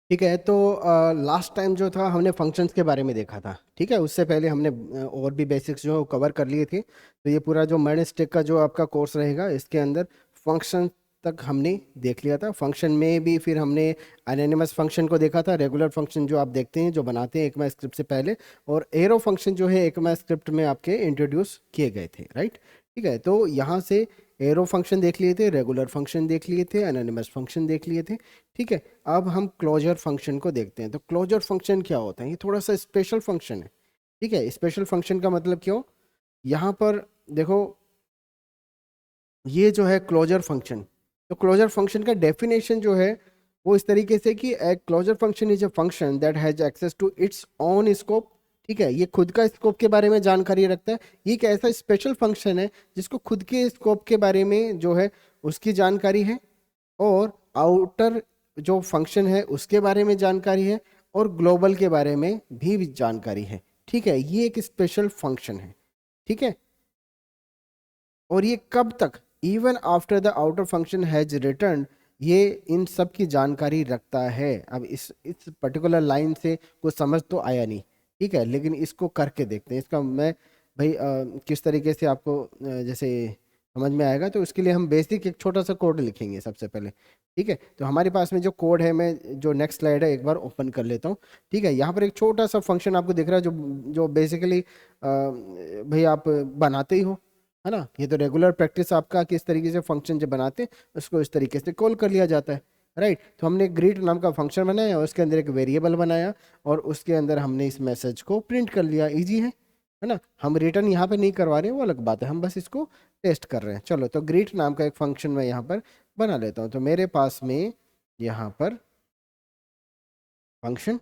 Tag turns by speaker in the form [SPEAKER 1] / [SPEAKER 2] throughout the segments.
[SPEAKER 1] ठीक है। तो लास्ट टाइम जो था हमने फंक्शंस के बारे में देखा था। ठीक है, उससे पहले हमने और भी बेसिक्स जो कवर कर लिए थे। तो ये पूरा जो मर्न स्टेक का जो आपका कोर्स रहेगा, इसके अंदर फंक्शन तक हमने देख लिया था। फंक्शन में भी फिर हमने एनोनिमस फंक्शन को देखा था, रेगुलर फंक्शन जो आप देखते हैं जो बनाते हैं एकमा स्क्रिप्ट से पहले, और एरो फंक्शन जो है एकमा स्क्रिप्ट में आपके इंट्रोड्यूस किए गए थे, राइट। ठीक है, तो यहाँ से एरो फंक्शन देख लिए थे, रेगुलर फंक्शन देख लिए थे, एनोनिमस फंक्शन देख लिए थे। ठीक है, अब हम क्लोजर फंक्शन को देखते हैं। तो क्लोजर फंक्शन क्या होता है? ये थोड़ा सा स्पेशल फंक्शन है। ठीक है, स्पेशल फंक्शन का मतलब क्यों? यहाँ पर देखो, ये जो है क्लोजर फंक्शन, तो क्लोजर फंक्शन का डेफिनेशन जो है वो इस तरीके से कि a closure function is a function that has access to its own scope. ठीक है, ये खुद का स्कोप के बारे में जानकारी रखता है। ये एक ऐसा स्पेशल फंक्शन है जिसको खुद के स्कोप के बारे में जो है उसकी जानकारी है, और आउटर जो फंक्शन है उसके बारे में जानकारी है, और ग्लोबल के बारे में भी जानकारी है। ठीक है, ये एक स्पेशल फंक्शन है। ठीक है, और ये कब तक, even after the outer function has return, ये इन सब की जानकारी रखता है। अब इस पर्टिकुलर लाइन से कुछ समझ तो आया नहीं। ठीक है, लेकिन इसको करके देखते हैं। इसका मैं भाई किस तरीके से आपको जैसे समझ में आएगा, तो उसके लिए हम बेसिक एक छोटा सा कोड लिखेंगे सबसे पहले। ठीक है, तो हमारे पास में जो कोड है, मैं जो नेक्स्ट स्लाइड है एक बार ओपन कर लेता हूँ। ठीक है, यहाँ पर एक छोटा सा फंक्शन आपको दिख रहा है जो जो बेसिकली भाई आप बनाते ही हो, है ना। ये तो रेगुलर प्रैक्टिस आपका किस तरीके से फंक्शन जब बनाते हैं उसको इस तरीके से कॉल कर लिया जाता है, राइट। तो हमने ग्रीट नाम का फंक्शन बनाया और उसके अंदर एक वेरिएबल बनाया, और उसके अंदर हमने इस मैसेज को प्रिंट कर लिया। इजी है ना। हम रिटर्न यहाँ पे नहीं करवा रहे हैं, वो अलग बात है, हम बस इसको टेस्ट कर रहे हैं। चलो, तो ग्रीट नाम का एक फंक्शन मैं यहाँ पर बना लेता हूँ। तो मेरे पास में यहाँ पर फंक्शन,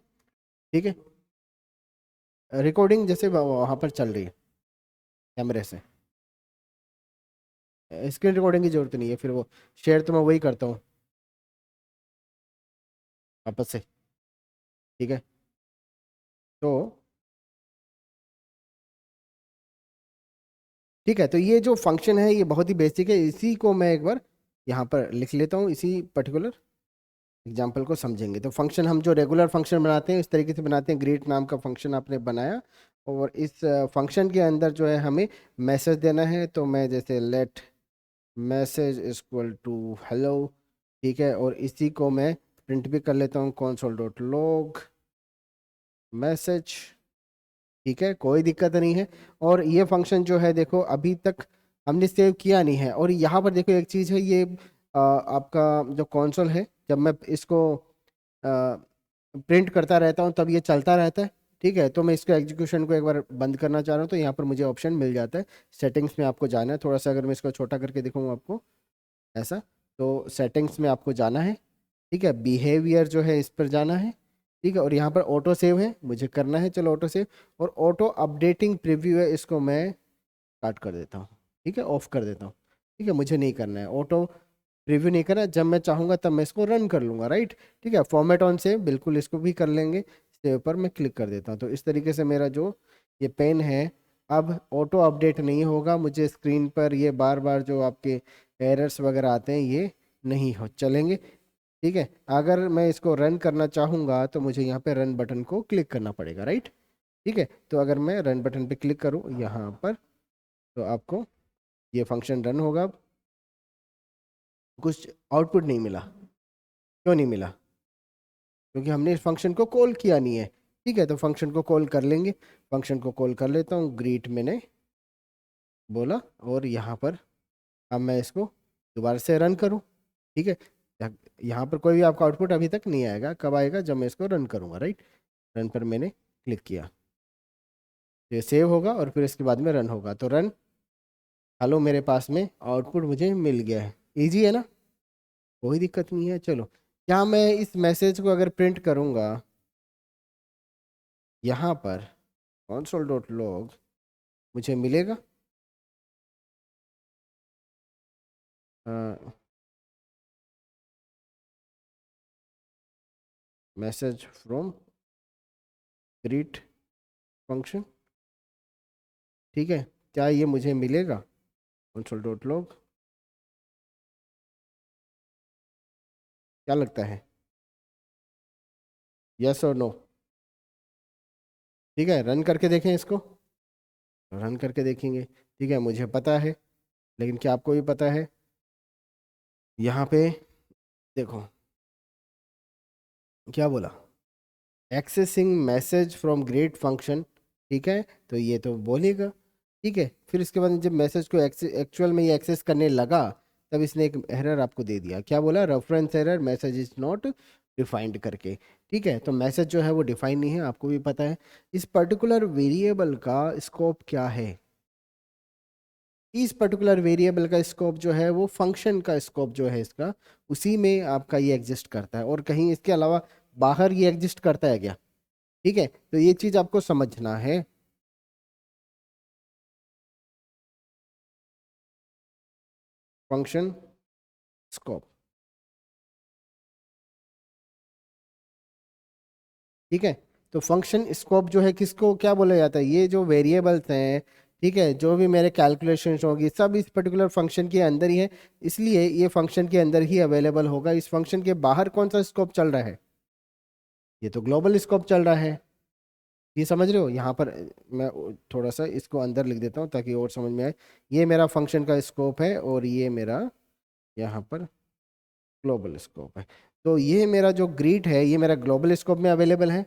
[SPEAKER 1] ठीक है, रिकॉर्डिंग जैसे वहाँ पर चल रही है कैमरे से, स्क्रीन रिकॉर्डिंग की जरूरत नहीं है, फिर वो शेयर तो मैं वही करता हूँ वापस से। ठीक है, तो ठीक है, तो ये जो फंक्शन है ये बहुत ही बेसिक है। इसी को मैं एक बार यहाँ पर लिख लेता हूँ, इसी पर्टिकुलर एग्जाम्पल को समझेंगे। तो फंक्शन हम जो रेगुलर फंक्शन बनाते हैं इस तरीके से बनाते हैं। ग्रीट नाम का फंक्शन आपने बनाया, और इस फंक्शन के अंदर जो है हमें मैसेज देना है। तो मैं जैसे let message equal to hello, ठीक है, और इसी को मैं प्रिंट भी कर लेता हूँ, console डॉट लॉग मैसेज। ठीक है, कोई दिक्कत नहीं है। और ये फंक्शन जो है देखो अभी तक हमने सेव किया नहीं है। और यहाँ पर देखो एक चीज़ है, ये आपका जो कंसोल है, जब मैं इसको प्रिंट करता रहता हूँ तब ये चलता रहता है। ठीक है, तो मैं इसको एग्जीक्यूशन को एक बार बंद करना चाह रहा हूँ, तो यहाँ पर मुझे ऑप्शन मिल जाता है। सेटिंग्स में आपको जाना है, थोड़ा सा अगर मैं इसको छोटा करके दिखाऊँ आपको ऐसा, तो सेटिंग्स में आपको जाना है। ठीक है, बिहेवियर जो है इस पर जाना है। ठीक है, और यहाँ पर ऑटो सेव है, मुझे करना है, चलो ऑटो सेव। और ऑटो अपडेटिंग प्रीव्यू है, इसको मैं काट कर देता हूँ। ठीक है, ऑफ कर देता हूँ। ठीक है, मुझे नहीं करना है ऑटो प्रीव्यू, नहीं करना है। जब मैं चाहूँगा तब मैं इसको रन कर लूँगा, राइट। ठीक है, फॉर्मेट ऑन सेव बिल्कुल इसको भी कर लेंगे। सेव पर मैं क्लिक कर देता हूँ, तो इस तरीके से मेरा जो ये पेन है अब ऑटो अपडेट नहीं होगा। मुझे स्क्रीन पर ये बार बार जो आपके एरर्स वगैरह आते हैं ये नहीं हो चलेंगे। ठीक है, अगर मैं इसको रन करना चाहूँगा तो मुझे यहाँ पे रन बटन को क्लिक करना पड़ेगा, राइट। ठीक है, तो अगर मैं रन बटन पे क्लिक करूँ यहाँ पर, तो आपको ये फंक्शन रन होगा। अब कुछ आउटपुट नहीं मिला। क्यों नहीं मिला? क्योंकि हमने इस फंक्शन को कॉल किया नहीं है। ठीक है, तो फंक्शन को कॉल कर लेंगे। फंक्शन को कॉल कर लेता हूँ, ग्रीट मैंने बोला, और यहाँ पर अब मैं इसको दोबारा से रन करूँ। ठीक है, यहाँ पर कोई भी आपका आउटपुट अभी तक नहीं आएगा। कब आएगा? जब मैं इसको रन करूँगा, राइट। रन पर मैंने क्लिक किया, ये सेव होगा और फिर इसके बाद में रन होगा। तो रन, हेलो, मेरे पास में आउटपुट मुझे मिल गया है। इजी है ना, कोई दिक्कत नहीं है। चलो, क्या मैं इस मैसेज को अगर प्रिंट करूँगा यहाँ पर console डॉट लॉग, मुझे मिलेगा मैसेज फ्रॉम ग्रीट फंक्शन। ठीक है, क्या ये मुझे मिलेगा? console डॉट लॉग, क्या लगता है? यस और नो? ठीक है, रन करके देखें इसको, रन करके देखेंगे। ठीक है, मुझे पता है, लेकिन क्या आपको भी पता है? यहाँ पे देखो क्या बोला, accessing message from great function. ठीक है, तो ये तो बोलेगा। ठीक है, फिर इसके बाद जब मैसेज को एक्चुअल में ये एक्सेस करने लगा, तब इसने एक एरर आपको दे दिया। क्या बोला? Reference error, message is not defined करके। ठीक है, तो मैसेज जो है वो डिफाइन नहीं है, आपको भी पता है। इस पर्टिकुलर वेरिएबल का स्कोप क्या है? इस पर्टिकुलर वेरिएबल का स्कोप जो है वो फंक्शन का स्कोप जो है इसका, उसी में आपका ये एग्जिस्ट करता है, और कहीं इसके अलावा बाहर ये एग्जिस्ट करता है क्या? ठीक है, तो ये चीज आपको समझना है। Function scope. ठीक है, तो फंक्शन स्कोप जो है किसको क्या बोला जाता है? ये जो वेरिएबल्स हैं, ठीक है, जो भी मेरे कैलकुलेशंस होगी सब इस पर्टिकुलर फंक्शन के अंदर ही है, इसलिए ये फंक्शन के अंदर ही अवेलेबल होगा। इस फंक्शन के बाहर कौन सा स्कोप चल रहा है? ये तो ग्लोबल स्कोप चल रहा है। ये समझ रहे हो? यहाँ पर मैं थोड़ा सा इसको अंदर लिख देता हूँ ताकि और समझ में आए। ये मेरा फंक्शन का स्कोप है, और ये मेरा यहाँ पर ग्लोबल स्कोप है। तो ये मेरा जो ग्रीट है ये मेरा ग्लोबल स्कोप में अवेलेबल है।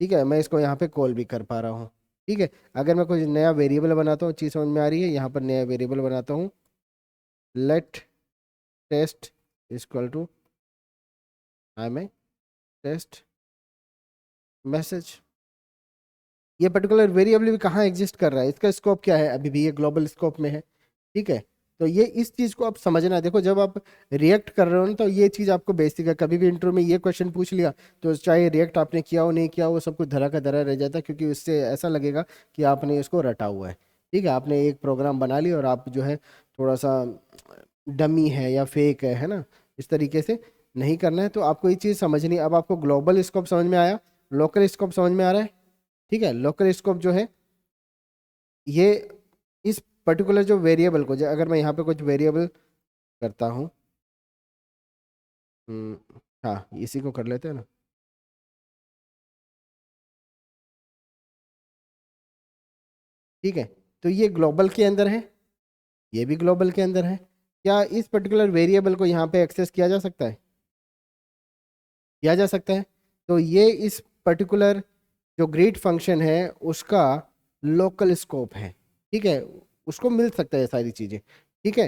[SPEAKER 1] ठीक है, मैं इसको यहाँ पे कॉल भी कर पा रहा हूँ। ठीक है, अगर मैं कुछ नया वेरिएबल बनाता हूँ, चीज़ समझ में आ रही है? यहाँ पर नया वेरिएबल बनाता हूँ, लेट टेस्ट इक्वल टू आई में टेस्ट मैसेज। ये पर्टिकुलर वेरिएबल भी कहाँ एग्जिस्ट कर रहा है, इसका स्कोप क्या है? अभी भी ये ग्लोबल स्कोप में है। ठीक है, तो ये इस चीज़ को आप समझना। देखो, जब आप रिएक्ट कर रहे हो ना, तो ये चीज़ आपको बेसिक है। कभी भी इंटरव्यू में ये क्वेश्चन पूछ लिया, तो चाहे रिएक्ट आपने किया हो नहीं किया हो, वो सब कुछ धरा का धरा रह जाता है, क्योंकि उससे ऐसा लगेगा कि आपने इसको रटा हुआ है। ठीक है, आपने एक प्रोग्राम बना लिया और आप जो है थोड़ा सा डमी है या फेक है ना, इस तरीके से नहीं करना है। तो आपको ये चीज़ समझनी। अब आपको ग्लोबल स्कोप समझ में आया, लोकल स्कोप समझ में आ रहा है? ठीक है, लोकल स्कोप जो है ये इस पर्टिकुलर जो वेरिएबल को, अगर मैं यहाँ पे कुछ वेरिएबल करता हूँ, हाँ इसी को कर लेते हैं ना। ठीक है, तो ये ग्लोबल के अंदर है, ये भी ग्लोबल के अंदर है। क्या इस पर्टिकुलर वेरिएबल को यहाँ पे एक्सेस किया जा सकता है? किया जा सकता है। तो ये इस पर्टिकुलर जो ग्रीट फंक्शन है उसका लोकल स्कोप है। ठीक है, उसको मिल सकता है ये सारी चीज़ें। ठीक है,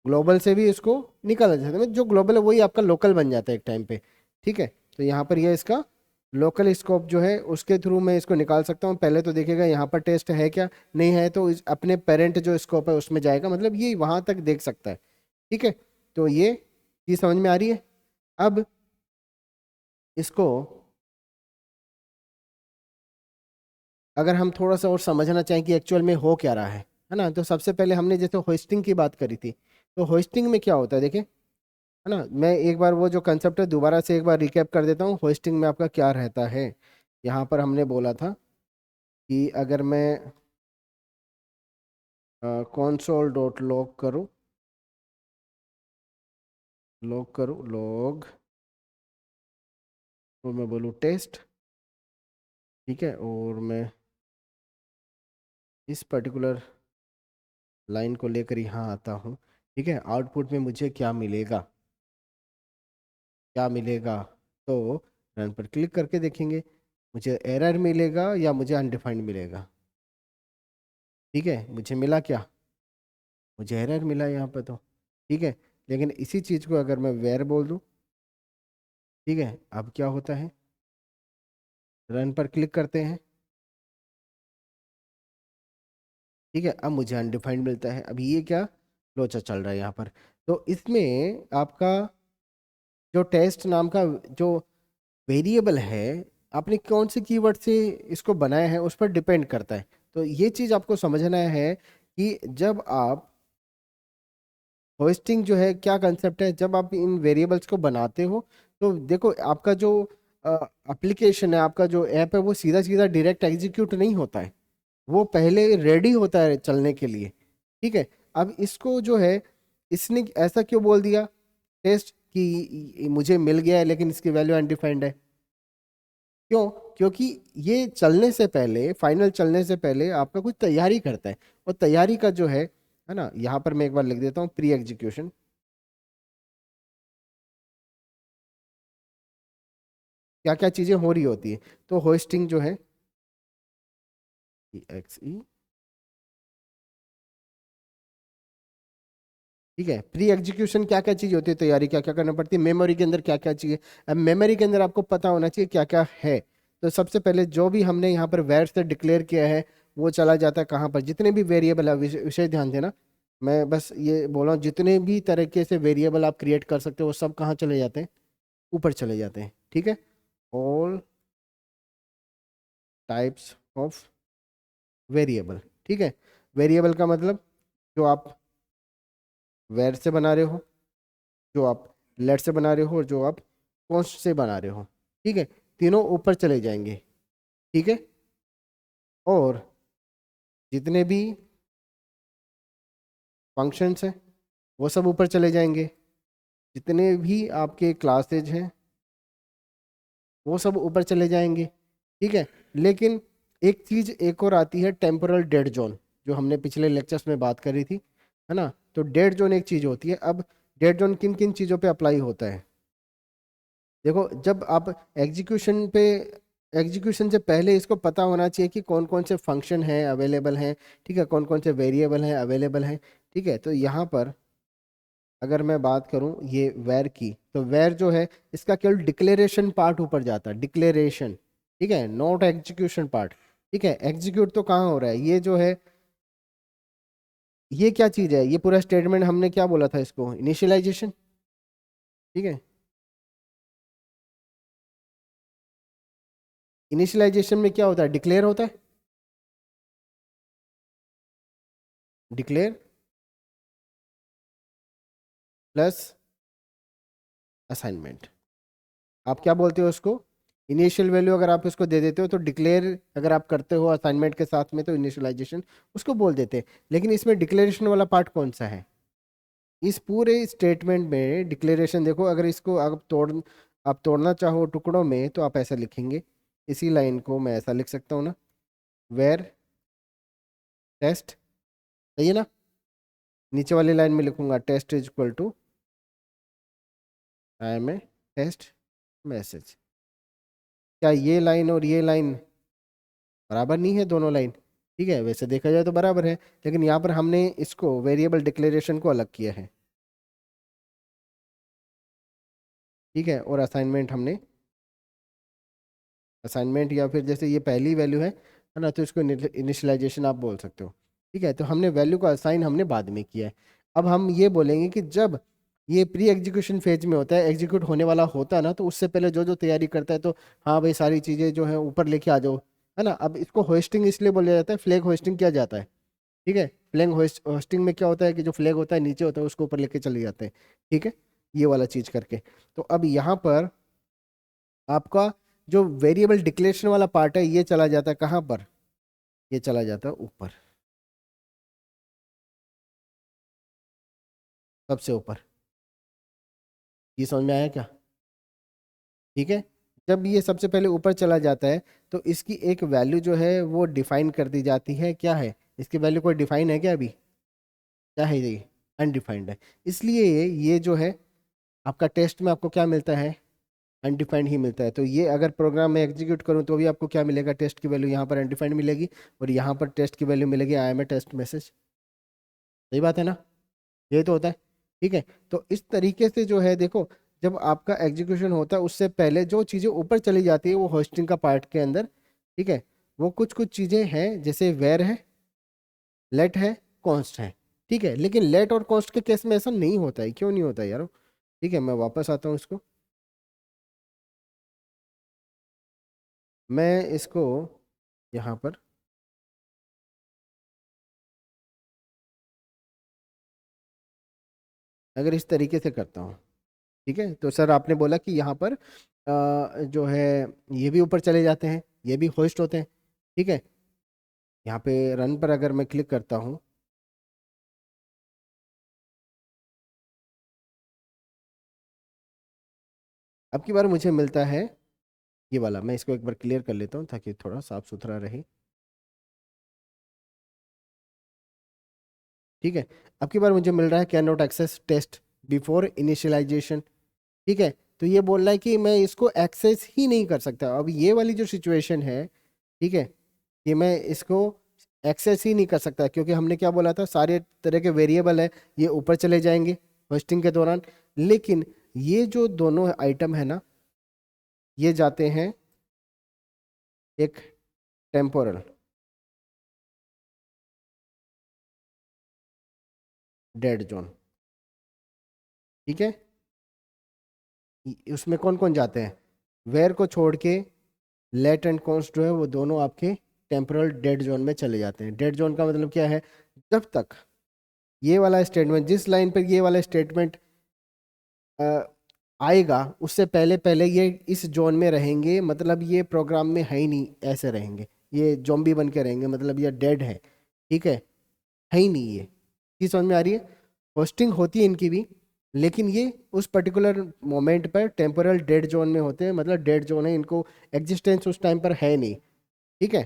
[SPEAKER 1] ग्लोबल से भी इसको निकाला जा सकता है, मतलब जो ग्लोबल है वही आपका लोकल बन जाता है एक टाइम पे। ठीक है, तो यहाँ पर ये इसका लोकल स्कोप जो है उसके थ्रू मैं इसको निकाल सकता हूँ। पहले तो देखेगा यहाँ पर टेस्ट है क्या, नहीं है तो अपने पेरेंट जो स्कोप है उसमें जाएगा, मतलब ये वहाँ तक देख सकता है। ठीक है, तो ये समझ में आ रही है? अब इसको अगर हम थोड़ा सा और समझना चाहें कि एक्चुअल में हो क्या रहा है ना, तो सबसे पहले हमने जैसे होस्टिंग की बात करी थी, तो होस्टिंग में क्या होता है देखिए, है ना, मैं एक बार वो जो कंसेप्ट है दोबारा से एक बार रिकैप कर देता हूँ। होस्टिंग में आपका क्या रहता है? यहाँ पर हमने बोला था कि अगर मैं console डॉट लॉग करूँ, लॉग, तो मैं बोलूँ टेस्ट। ठीक है, और मैं इस पर्टिकुलर लाइन को लेकर यहाँ आता हूँ। ठीक है, आउटपुट में मुझे क्या मिलेगा, क्या मिलेगा? तो रन पर क्लिक करके देखेंगे, मुझे एरर मिलेगा या मुझे अनडिफाइंड मिलेगा? ठीक है, मुझे मिला क्या? मुझे एरर मिला यहाँ पे तो। ठीक है, लेकिन इसी चीज़ को अगर मैं वेर बोल दूँ, ठीक है, अब क्या होता है? रन पर क्लिक करते हैं। ठीक है, अब मुझे अनडिफाइंड मिलता है। अब ये क्या लोचा चल रहा है यहाँ पर? तो इसमें आपका जो टेस्ट नाम का जो वेरिएबल है, आपने कौन से कीवर्ड से इसको बनाया है उस पर डिपेंड करता है। तो ये चीज़ आपको समझना है कि जब आप होस्टिंग जो है क्या कंसेप्ट है, जब आप इन वेरिएबल्स को बनाते हो, तो देखो आपका जो एप्लीकेशन है, आपका जो ऐप है, वो सीधा सीधा डायरेक्ट एग्जीक्यूट नहीं होता है, वो पहले रेडी होता है चलने के लिए। ठीक है, अब इसको जो है इसने ऐसा क्यों बोल दिया टेस्ट कि मुझे मिल गया है लेकिन इसकी वैल्यू अनडिफाइंड है? क्यों? क्योंकि ये चलने से पहले, फाइनल चलने से पहले आपका कुछ तैयारी करता है, और तैयारी का जो है ना, यहाँ पर मैं एक बार लिख देता हूँ प्री एग्जीक्यूशन। क्या क्या चीजें हो रही होती है, तो होस्टिंग जो है एक्स, ठीक है। प्री एग्जीक्यूशन क्या क्या चीज होती है, तैयारी क्या क्या करना पड़ती है, मेमोरी के अंदर क्या क्या चाहिए। अब मेमोरी के अंदर आपको पता होना चाहिए क्या क्या है। तो सबसे पहले जो भी हमने यहाँ पर वैर से डिक्लेयर किया है वो चला जाता है कहाँ पर, जितने भी वेरिएबल है, विषय ध्यान देना, मैं बस ये बोल रहा हूँ, जितने भी तरीके से वेरिएबल आप क्रिएट कर सकते हो वो सब कहाँ चले जाते हैं, ऊपर चले जाते हैं, ठीक है। ऑल टाइप्स ऑफ वेरिएबल, ठीक है। वेरिएबल का मतलब जो आप वेर से बना रहे हो, जो आप लेट से बना रहे हो, और जो आप कॉन्स्ट से बना रहे हो, ठीक है, तीनों ऊपर चले जाएंगे, ठीक है। और जितने भी फंक्शंस हैं वो सब ऊपर चले जाएंगे, जितने भी आपके क्लासेज हैं वो सब ऊपर चले जाएंगे, ठीक है। लेकिन एक चीज एक और आती है, टेम्पोरल डेड जोन, जो हमने पिछले लेक्चर्स में बात करी थी, है ना। तो डेड जोन एक चीज होती है। अब डेड जोन किन किन चीजों पे अप्लाई होता है, देखो, जब आप एग्जीक्यूशन पे, एग्जीक्यूशन से पहले इसको पता होना चाहिए कि कौन कौन से फंक्शन हैं अवेलेबल हैं, ठीक है, कौन कौन से वेरिएबल हैं अवेलेबल हैं, ठीक है। तो यहाँ पर अगर मैं बात करूँ ये वेर की, तो वेर जो है इसका केवल डिक्लेरेशन पार्ट ऊपर जाता है, डिक्लेरेशन, ठीक है, नॉट एग्जीक्यूशन पार्ट, ठीक है। एग्जीक्यूट तो कहाँ हो रहा है, ये जो है ये क्या चीज़ है, ये पूरा स्टेटमेंट हमने क्या बोला था इसको, इनिशियलाइजेशन, ठीक है। इनिशियलाइजेशन में क्या होता है, डिक्लेयर होता है, डिक्लेयर प्लस असाइनमेंट। आप क्या बोलते हो उसको, इनिशियल वैल्यू अगर आप इसको दे देते हो तो डिक्लेयर, अगर आप करते हो असाइनमेंट के साथ में तो इनिशियलाइजेशन उसको बोल देते हैं। लेकिन इसमें डिक्लेरेशन वाला पार्ट कौन सा है, इस पूरे स्टेटमेंट में डिक्लेरेशन, देखो, अगर इसको आप तोड़ना चाहो टुकड़ों में तो आप ऐसा लिखेंगे, इसी लाइन को मैं ऐसा लिख सकता हूँ ना, वेर टेस्ट, सही है ना। नीचे वाली लाइन में लिखूंगा test is equal to I am a test message. क्या ये लाइन और ये लाइन बराबर नहीं है, दोनों लाइन, ठीक है, वैसे देखा जाए तो बराबर है, लेकिन यहाँ पर हमने इसको वेरिएबल डिक्लेरेशन को अलग किया है, ठीक है। और असाइनमेंट हमने, असाइनमेंट या फिर जैसे ये पहली वैल्यू है ना, तो इसको इनिशियलाइजेशन आप बोल सकते हो, ठीक है। तो हमने वैल्यू को असाइन हमने बाद में किया है। अब हम ये बोलेंगे कि जब ये प्री एग्जीक्यूशन फेज में होता है, एग्जीक्यूट होने वाला होता है ना, तो उससे पहले जो जो तैयारी करता है, तो हाँ भाई सारी चीज़ें जो है ऊपर लेके आ जाओ, है ना। अब इसको होस्टिंग इसलिए बोला जाता है, फ्लैग होस्टिंग किया जाता है, ठीक है। फ्लैग होस्टिंग में क्या होता है कि जो फ्लैग होता है नीचे होता है उसको ऊपर लेके चले जाते हैं, ठीक है, ये वाला चीज़ करके। तो अब यहाँ पर आपका जो वेरिएबल डिक्लेरेशन वाला पार्ट है ये चला जाता है कहाँ पर, ये चला जाता है ऊपर, सबसे ऊपर। ये समझ में आया क्या, ठीक है। जब ये सबसे पहले ऊपर चला जाता है तो इसकी एक वैल्यू जो है वो डिफाइन कर दी जाती है, क्या है इसकी वैल्यू, कोई डिफाइन है क्या अभी, क्या है ये, अनडिफाइंड है। इसलिए ये जो है आपका टेस्ट में आपको क्या मिलता है, अनडिफाइंड ही मिलता है। तो ये अगर प्रोग्राम में एग्जीक्यूट करूँ तो भी आपको क्या मिलेगा, टेस्ट की वैल्यू यहाँ पर अनडिफाइंड मिलेगी, और यहाँ पर टेस्ट की वैल्यू मिलेगी I am a test message, सही बात है ना, ये तो होता है, ठीक है। तो इस तरीके से जो है देखो, जब आपका एग्जीक्यूशन होता है उससे पहले जो चीज़ें ऊपर चली जाती है वो होस्टिंग का पार्ट के अंदर, ठीक है, वो कुछ कुछ चीज़ें हैं, जैसे वेर है, लेट है, कॉन्स्ट है, ठीक है। लेकिन लेट और कॉन्स्ट के केस में ऐसा नहीं होता है, क्यों नहीं होता है यार, ठीक है, मैं वापस आता हूँ इसको, मैं इसको यहाँ पर अगर इस तरीके से करता हूँ, ठीक है। तो सर आपने बोला कि यहाँ पर जो है ये भी ऊपर चले जाते हैं, ये भी होस्ट होते हैं, ठीक है। यहाँ पे रन पर अगर मैं क्लिक करता हूँ, अब की बार मुझे मिलता है ये वाला मैं इसको एक बार क्लियर कर लेता हूँ ताकि थोड़ा साफ सुथरा रहे। ठीक है, अब की बार मुझे मिल रहा है cannot access test before initialization. ठीक है, तो ये बोल रहा है कि मैं इसको एक्सेस ही नहीं कर सकता। अब ये वाली जो सिचुएशन है, ठीक है, कि मैं इसको एक्सेस ही नहीं कर सकता क्योंकि हमने क्या बोला था, सारे तरह के वेरिएबल है ये ऊपर चले जाएंगे होस्टिंग के दौरान। लेकिन ये जो दोनों आइटम है ना, ये जाते हैं एक टेम्पोरल डेड जोन। ठीक है, उसमें कौन कौन जाते हैं, वेयर को छोड़ के लेट एंड कॉन्स्ट जो है वो दोनों आपके टेम्पोरल डेड जोन में चले जाते हैं। डेड जोन का मतलब क्या है, जब तक ये वाला स्टेटमेंट, जिस लाइन पर ये वाला स्टेटमेंट आएगा उससे पहले पहले ये इस जोन में रहेंगे, मतलब ये प्रोग्राम में है ही नहीं, ऐसे रहेंगे, ये जॉम्बी बन के रहेंगे, मतलब ये डेड है। ठीक है ही नहीं ये चीज़ समझ में आ रही है। होस्टिंग होती है इनकी भी, लेकिन ये उस पर्टिकुलर मोमेंट पर टेम्पोरल डेड जोन में होते हैं, मतलब डेड जोन है, इनको एग्जिस्टेंस उस टाइम पर है नहीं। ठीक है,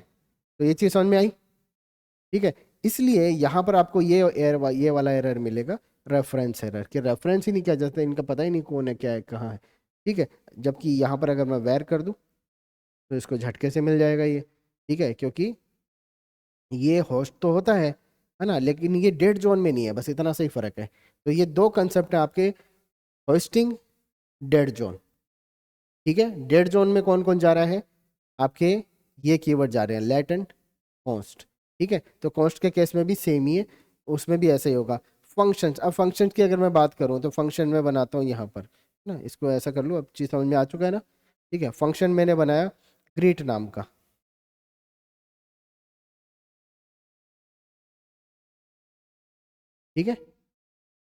[SPEAKER 1] तो ये चीज़ समझ में आई। ठीक है, इसलिए यहाँ पर आपको ये वाला एरर मिलेगा, रेफरेंस एरर, कि रेफरेंस ही नहीं किया जाता, इनका पता ही नहीं कौन है क्या है कहाँ है। ठीक है, जबकि यहाँ पर अगर मैं वेर कर दूँ तो इसको झटके से मिल जाएगा ये। ठीक है, क्योंकि ये होस्ट तो होता है ना, लेकिन ये डेड जोन में नहीं है, बस इतना सही फर्क है। तो ये दो कंसेप्ट है आपके, होस्टिंग, डेड जोन। ठीक है, डेड जोन में कौन कौन जा रहा है आपके, ये कीवर्ड जा रहे हैं, लेट एंड कॉन्स्ट। ठीक है, तो कॉन्स्ट के केस में भी सेम ही है, उसमें भी ऐसा ही होगा। फंक्शंस, अब फंक्शंस की अगर मैं बात करूं तो फंक्शन में बनाता हूं यहाँ पर ना, इसको ऐसा कर लूँ, अब चीज़ समझ में आ चुका है ना। ठीक है, फंक्शन मैंने बनाया ग्रीट नाम का। ठीक है,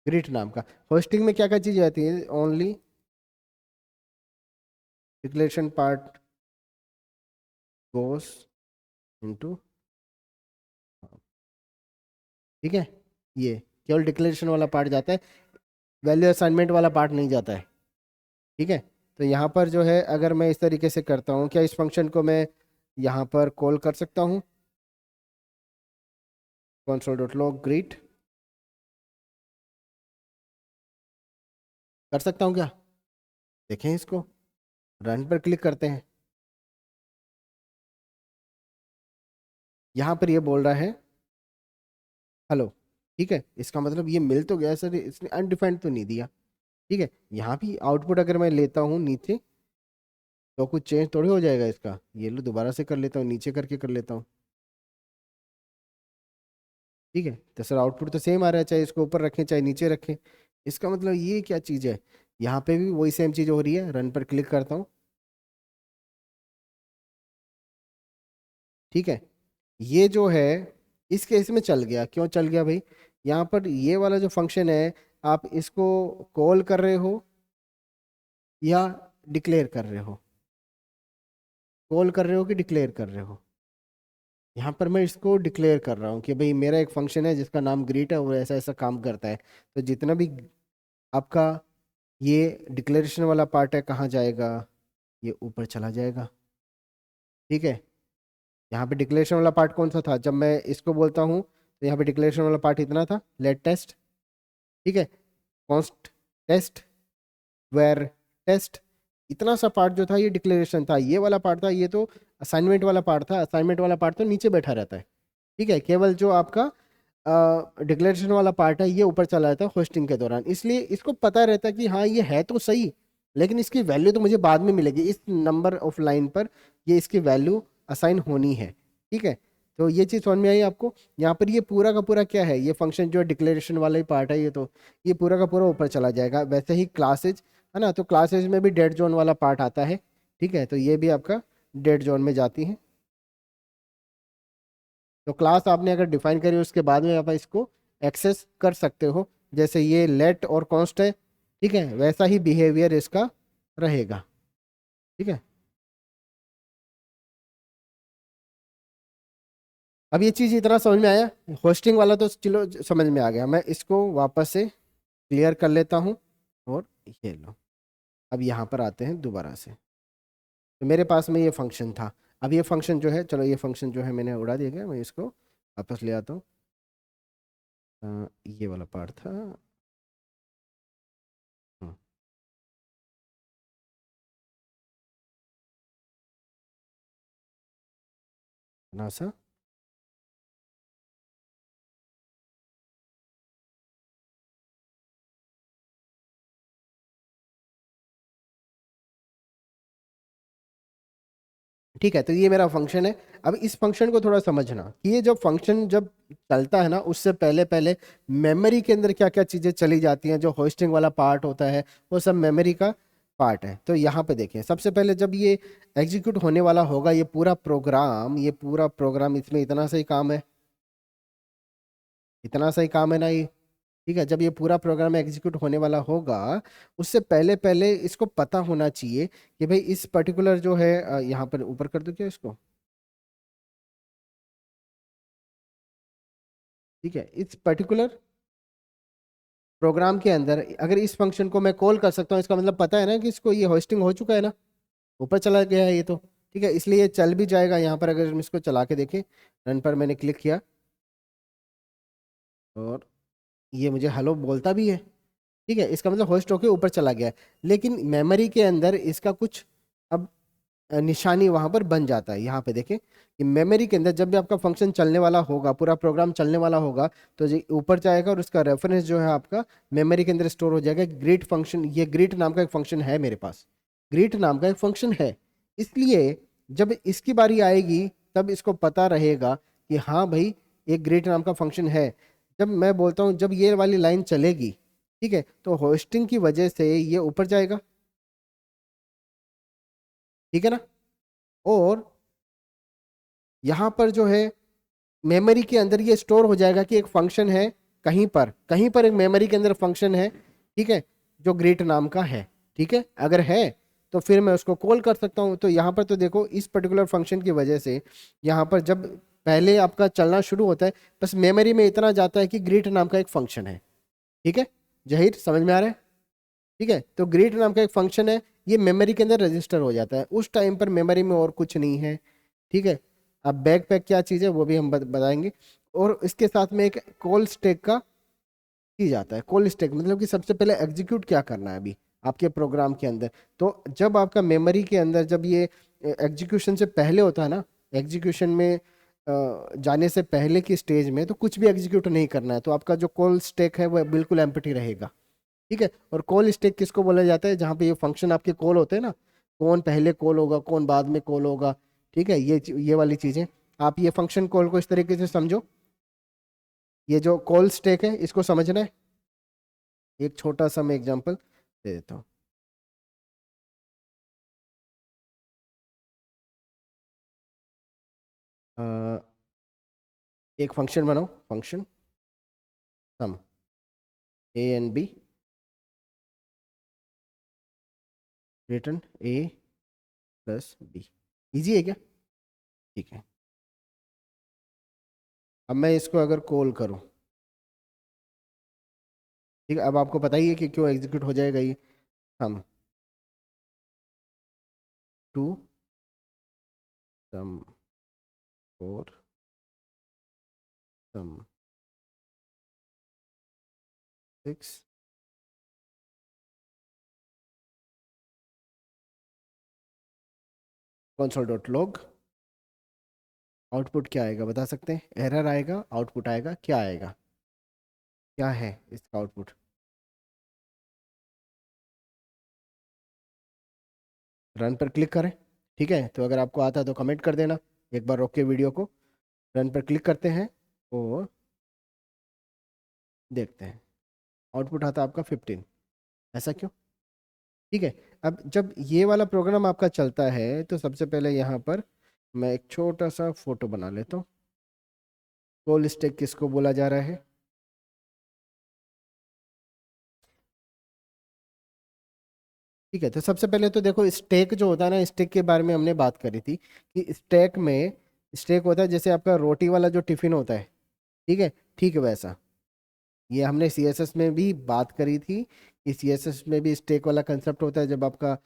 [SPEAKER 1] ग्रीट नाम का। होस्टिंग में क्या क्या चीज़ आती है, ओनली डिक्लेरेशन पार्ट गोस इनटू, ठीक है, ये केवल डिक्लेरेशन वाला पार्ट जाता है, वैल्यू असाइनमेंट वाला पार्ट नहीं जाता है। ठीक है, तो यहाँ पर जो है अगर मैं इस तरीके से करता हूँ, क्या इस फंक्शन को मैं यहाँ पर कॉल कर सकता हूँ, console.log greet, कर सकता हूँ क्या, देखें इसको, रन पर क्लिक करते हैं। यहाँ पर ये बोल रहा है हेलो। ठीक है, इसका मतलब ये मिल तो गया सर, इसने अनडिफाइंड तो नहीं दिया। ठीक है, यहाँ भी आउटपुट अगर मैं लेता हूँ नीचे तो कुछ चेंज थोड़ी हो जाएगा इसका, ये लो दोबारा से कर लेता हूँ, नीचे करके कर लेता हूँ। ठीक है, तो सर आउटपुट तो सेम आ रहा है, चाहे इसको ऊपर रखें चाहे नीचे रखें। इसका मतलब ये क्या चीज़ है, यहाँ पे भी वही सेम चीज़ हो रही है, रन पर क्लिक करता हूँ। ठीक है, ये जो है इस केस में चल गया, क्यों चल गया भाई, यहाँ पर ये वाला जो फंक्शन है, आप इसको कॉल कर रहे हो या डिक्लेयर कर रहे हो, कॉल कर रहे हो कि डिक्लेयर कर रहे हो। यहाँ पर मैं इसको डिक्लेयर कर रहा हूँ कि भाई मेरा एक फंक्शन है जिसका नाम ग्रीट है, वो ऐसा ऐसा काम करता है। तो जितना भी आपका ये डिक्लेरेशन वाला पार्ट है कहाँ जाएगा, ये ऊपर चला जाएगा। ठीक है, यहाँ पे डिक्लेरेशन वाला पार्ट कौन सा था, जब मैं इसको बोलता हूँ तो यहाँ पे डिक्लेरेशन वाला पार्ट इतना था, लेट टेस्ट। ठीक है, कॉन्स्ट टेस्ट, वेर टेस्ट, इतना सा पार्ट जो था ये डिक्लेरेशन था, ये वाला पार्ट था ये तो असाइनमेंट वाला पार्ट था। असाइनमेंट वाला पार्ट तो नीचे बैठा रहता है। ठीक है, केवल जो आपका डिक्लेरेशन वाला पार्ट है ये ऊपर चला जाता है होस्टिंग के दौरान, इसलिए इसको पता रहता है कि हाँ ये है तो सही, लेकिन इसकी वैल्यू तो मुझे बाद में मिलेगी, इस नंबर ऑफ लाइन पर ये इसकी वैल्यू असाइन होनी है। ठीक है, तो ये चीज़ समझ में आई आपको। यहाँ पर ये पूरा का पूरा क्या है, ये फंक्शन जो है डिक्लेरेशन वाला ही पार्ट है, ये पूरा का पूरा ऊपर चला जाएगा। वैसे ही क्लासेज है ना, तो क्लासेज में भी डेड जोन वाला पार्ट आता है। ठीक है, तो ये भी आपका डेड जोन में जाती है। तो क्लास आपने अगर डिफाइन करी उसके बाद में आप इसको एक्सेस कर सकते हो, जैसे ये लेट और कॉन्स्ट है। ठीक है, वैसा ही बिहेवियर इसका रहेगा। ठीक है, अब ये चीज़ इतना समझ में आया, होस्टिंग वाला तो चलो समझ में आ गया, मैं इसको वापस से क्लियर कर लेता हूँ। और ये लो, अब यहाँ पर आते हैं दोबारा से। तो मेरे पास में ये फंक्शन था। अब ये फंक्शन जो है, चलो ये फंक्शन जो है मैंने उड़ा दिया गया, मैं इसको वापस ले आता हूँ। ये वाला पार्ट था। हम्म, ना सा ठीक है, तो ये मेरा फंक्शन है। अब इस फंक्शन को थोड़ा समझना कि ये जब फंक्शन जब चलता है ना, उससे पहले पहले मेमोरी के अंदर क्या क्या चीज़ें चली जाती हैं, जो होस्टिंग वाला पार्ट होता है वो सब मेमोरी का पार्ट है। तो यहाँ पे देखें, सबसे पहले जब ये एग्जीक्यूट होने वाला होगा ये पूरा प्रोग्राम इसमें इतना सही काम है, इतना सही काम है ना ये। ठीक है, जब ये पूरा प्रोग्राम एग्जीक्यूट होने वाला होगा, उससे पहले पहले इसको पता होना चाहिए कि भाई इस पर्टिकुलर जो है, यहाँ पर ऊपर कर दो क्या इसको। ठीक है, इस पर्टिकुलर प्रोग्राम के अंदर अगर इस फंक्शन को मैं कॉल कर सकता हूँ, इसका मतलब पता है ना कि इसको ये होस्टिंग हो चुका है ना, ऊपर चला गया है ये तो। ठीक है, इसलिए ये चल भी जाएगा। यहाँ पर अगर हम इसको चला के देखें, रन पर मैंने क्लिक किया और ये मुझे हेलो बोलता भी है। ठीक है, इसका मतलब होस्ट होके ऊपर चला गया है। लेकिन मेमोरी के अंदर इसका कुछ अब निशानी वहां पर बन जाता है। यहाँ पे देखें कि मेमोरी के अंदर जब भी आपका फंक्शन चलने वाला होगा, पूरा प्रोग्राम चलने वाला होगा, तो ये ऊपर जाएगा और उसका रेफरेंस जो है आपका मेमोरी के अंदर स्टोर हो जाएगा। ग्रीट फंक्शन, ये ग्रीट नाम का एक फंक्शन है मेरे पास, ग्रीट नाम का एक फंक्शन है। इसलिए जब इसकी बारी आएगी तब इसको पता रहेगा कि हाँ भाई एक ग्रीट नाम का फंक्शन है। जब मैं बोलता हूँ जब ये वाली लाइन चलेगी, ठीक है, तो होस्टिंग की वजह से ये ऊपर जाएगा। ठीक है ना। और यहाँ पर जो है मेमोरी के अंदर ये स्टोर हो जाएगा कि एक फंक्शन है, कहीं पर एक मेमोरी के अंदर फंक्शन है। ठीक है, जो ग्रीट नाम का है। ठीक है, अगर है तो फिर मैं उसको कॉल कर सकता हूँ। तो यहाँ पर तो देखो इस पर्टिकुलर फंक्शन की वजह से यहाँ पर जब पहले आपका चलना शुरू होता है, बस मेमोरी में इतना जाता है कि ग्रीट नाम का एक फंक्शन है। ठीक है, जहीर समझ में आ रहा है। ठीक है, तो ग्रीट नाम का एक फंक्शन है, ये मेमोरी के अंदर रजिस्टर हो जाता है। उस टाइम पर मेमोरी में और कुछ नहीं है। ठीक है, अब बैक पैक क्या चीज़ है वो भी हम बताएंगे। और इसके साथ में एक कॉल स्टैक का की जाता है। कॉल स्टैक मतलब कि सबसे पहले एग्जीक्यूट क्या करना है अभी आपके प्रोग्राम के अंदर। तो जब आपका मेमोरी के अंदर जब ये एग्जीक्यूशन से पहले होता है ना, एग्जीक्यूशन में जाने से पहले की स्टेज में तो कुछ भी एग्जीक्यूट नहीं करना है, तो आपका जो कॉल स्टैक है वो बिल्कुल एम्प्टी रहेगा। ठीक है, और कॉल स्टैक किसको बोला जाता है, जहाँ पे ये फंक्शन आपके कॉल होते हैं ना, कौन पहले कॉल होगा कौन बाद में कॉल होगा। ठीक है, ये वाली चीज़ें आप ये फंक्शन कॉल को इस तरीके से समझो। ये जो कॉल स्टैक है इसको समझना है। एक छोटा सा मैं एग्जांपल दे देता हूँ। अ, एक फंक्शन बनाओ, function sum a and b return a plus b. Easy है क्या। ठीक है, अब मैं इसको अगर कॉल करूँ, ठीक है, अब आपको पता ही है कि क्यों एग्जीक्यूट हो जाएगा ये। हम two sum four sum six, console dot log. Output क्या आएगा बता सकते हैं, एरर आएगा, आउटपुट आएगा, क्या आएगा, क्या है इसका आउटपुट। रन पर क्लिक करें। ठीक है, तो अगर आपको आता है तो कमेंट कर देना, एक बार रोक के वीडियो को। रन पर क्लिक करते हैं और देखते हैं आउटपुट आता है आपका 15। ऐसा क्यों। ठीक है, अब जब ये वाला प्रोग्राम आपका चलता है तो सबसे पहले यहाँ पर मैं एक छोटा सा फोटो बना लेता हूँ। कॉल स्टैक किसको बोला जा रहा है। ठीक है, तो सबसे पहले तो देखो स्टैक जो होता है ना, स्टैक के बारे में हमने बात करी थी कि स्टैक में स्टैक होता है जैसे आपका रोटी वाला जो टिफिन होता है। ठीक है, ठीक है वैसा। ये हमने सीएसएस में भी बात करी थी कि सीएसएस में भी स्टैक वाला कंसेप्ट होता है। जब आपका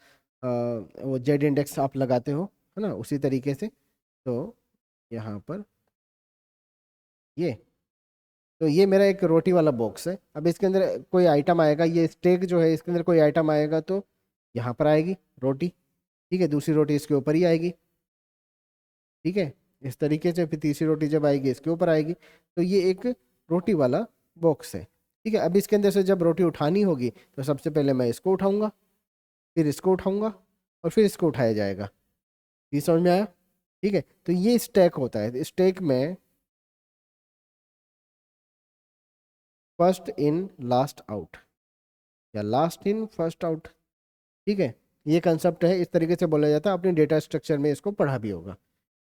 [SPEAKER 1] वो जेड इंडेक्स आप लगाते हो, है ना, उसी तरीके से। तो यहाँ पर ये, तो ये मेरा एक रोटी वाला बॉक्स है। अब इसके अंदर कोई आइटम आएगा, ये स्टेक जो है इसके अंदर कोई आइटम आएगा तो यहाँ पर आएगी रोटी, ठीक है, दूसरी रोटी इसके ऊपर ही आएगी, ठीक है, इस तरीके से। फिर तीसरी रोटी जब आएगी इसके ऊपर आएगी। तो ये एक रोटी वाला बॉक्स है, ठीक है। अब इसके अंदर से जब रोटी उठानी होगी तो सबसे पहले मैं इसको उठाऊंगा, फिर इसको उठाऊंगा, और फिर इसको उठाया जाएगा। ये समझ में आया? ठीक है, तो ये स्टैक होता है। स्टैक में फर्स्ट इन लास्ट आउट, या लास्ट इन फर्स्ट आउट, ठीक है, ये कंसेप्ट है, इस तरीके से बोला जाता है। आपने डेटा स्ट्रक्चर में इसको पढ़ा भी होगा,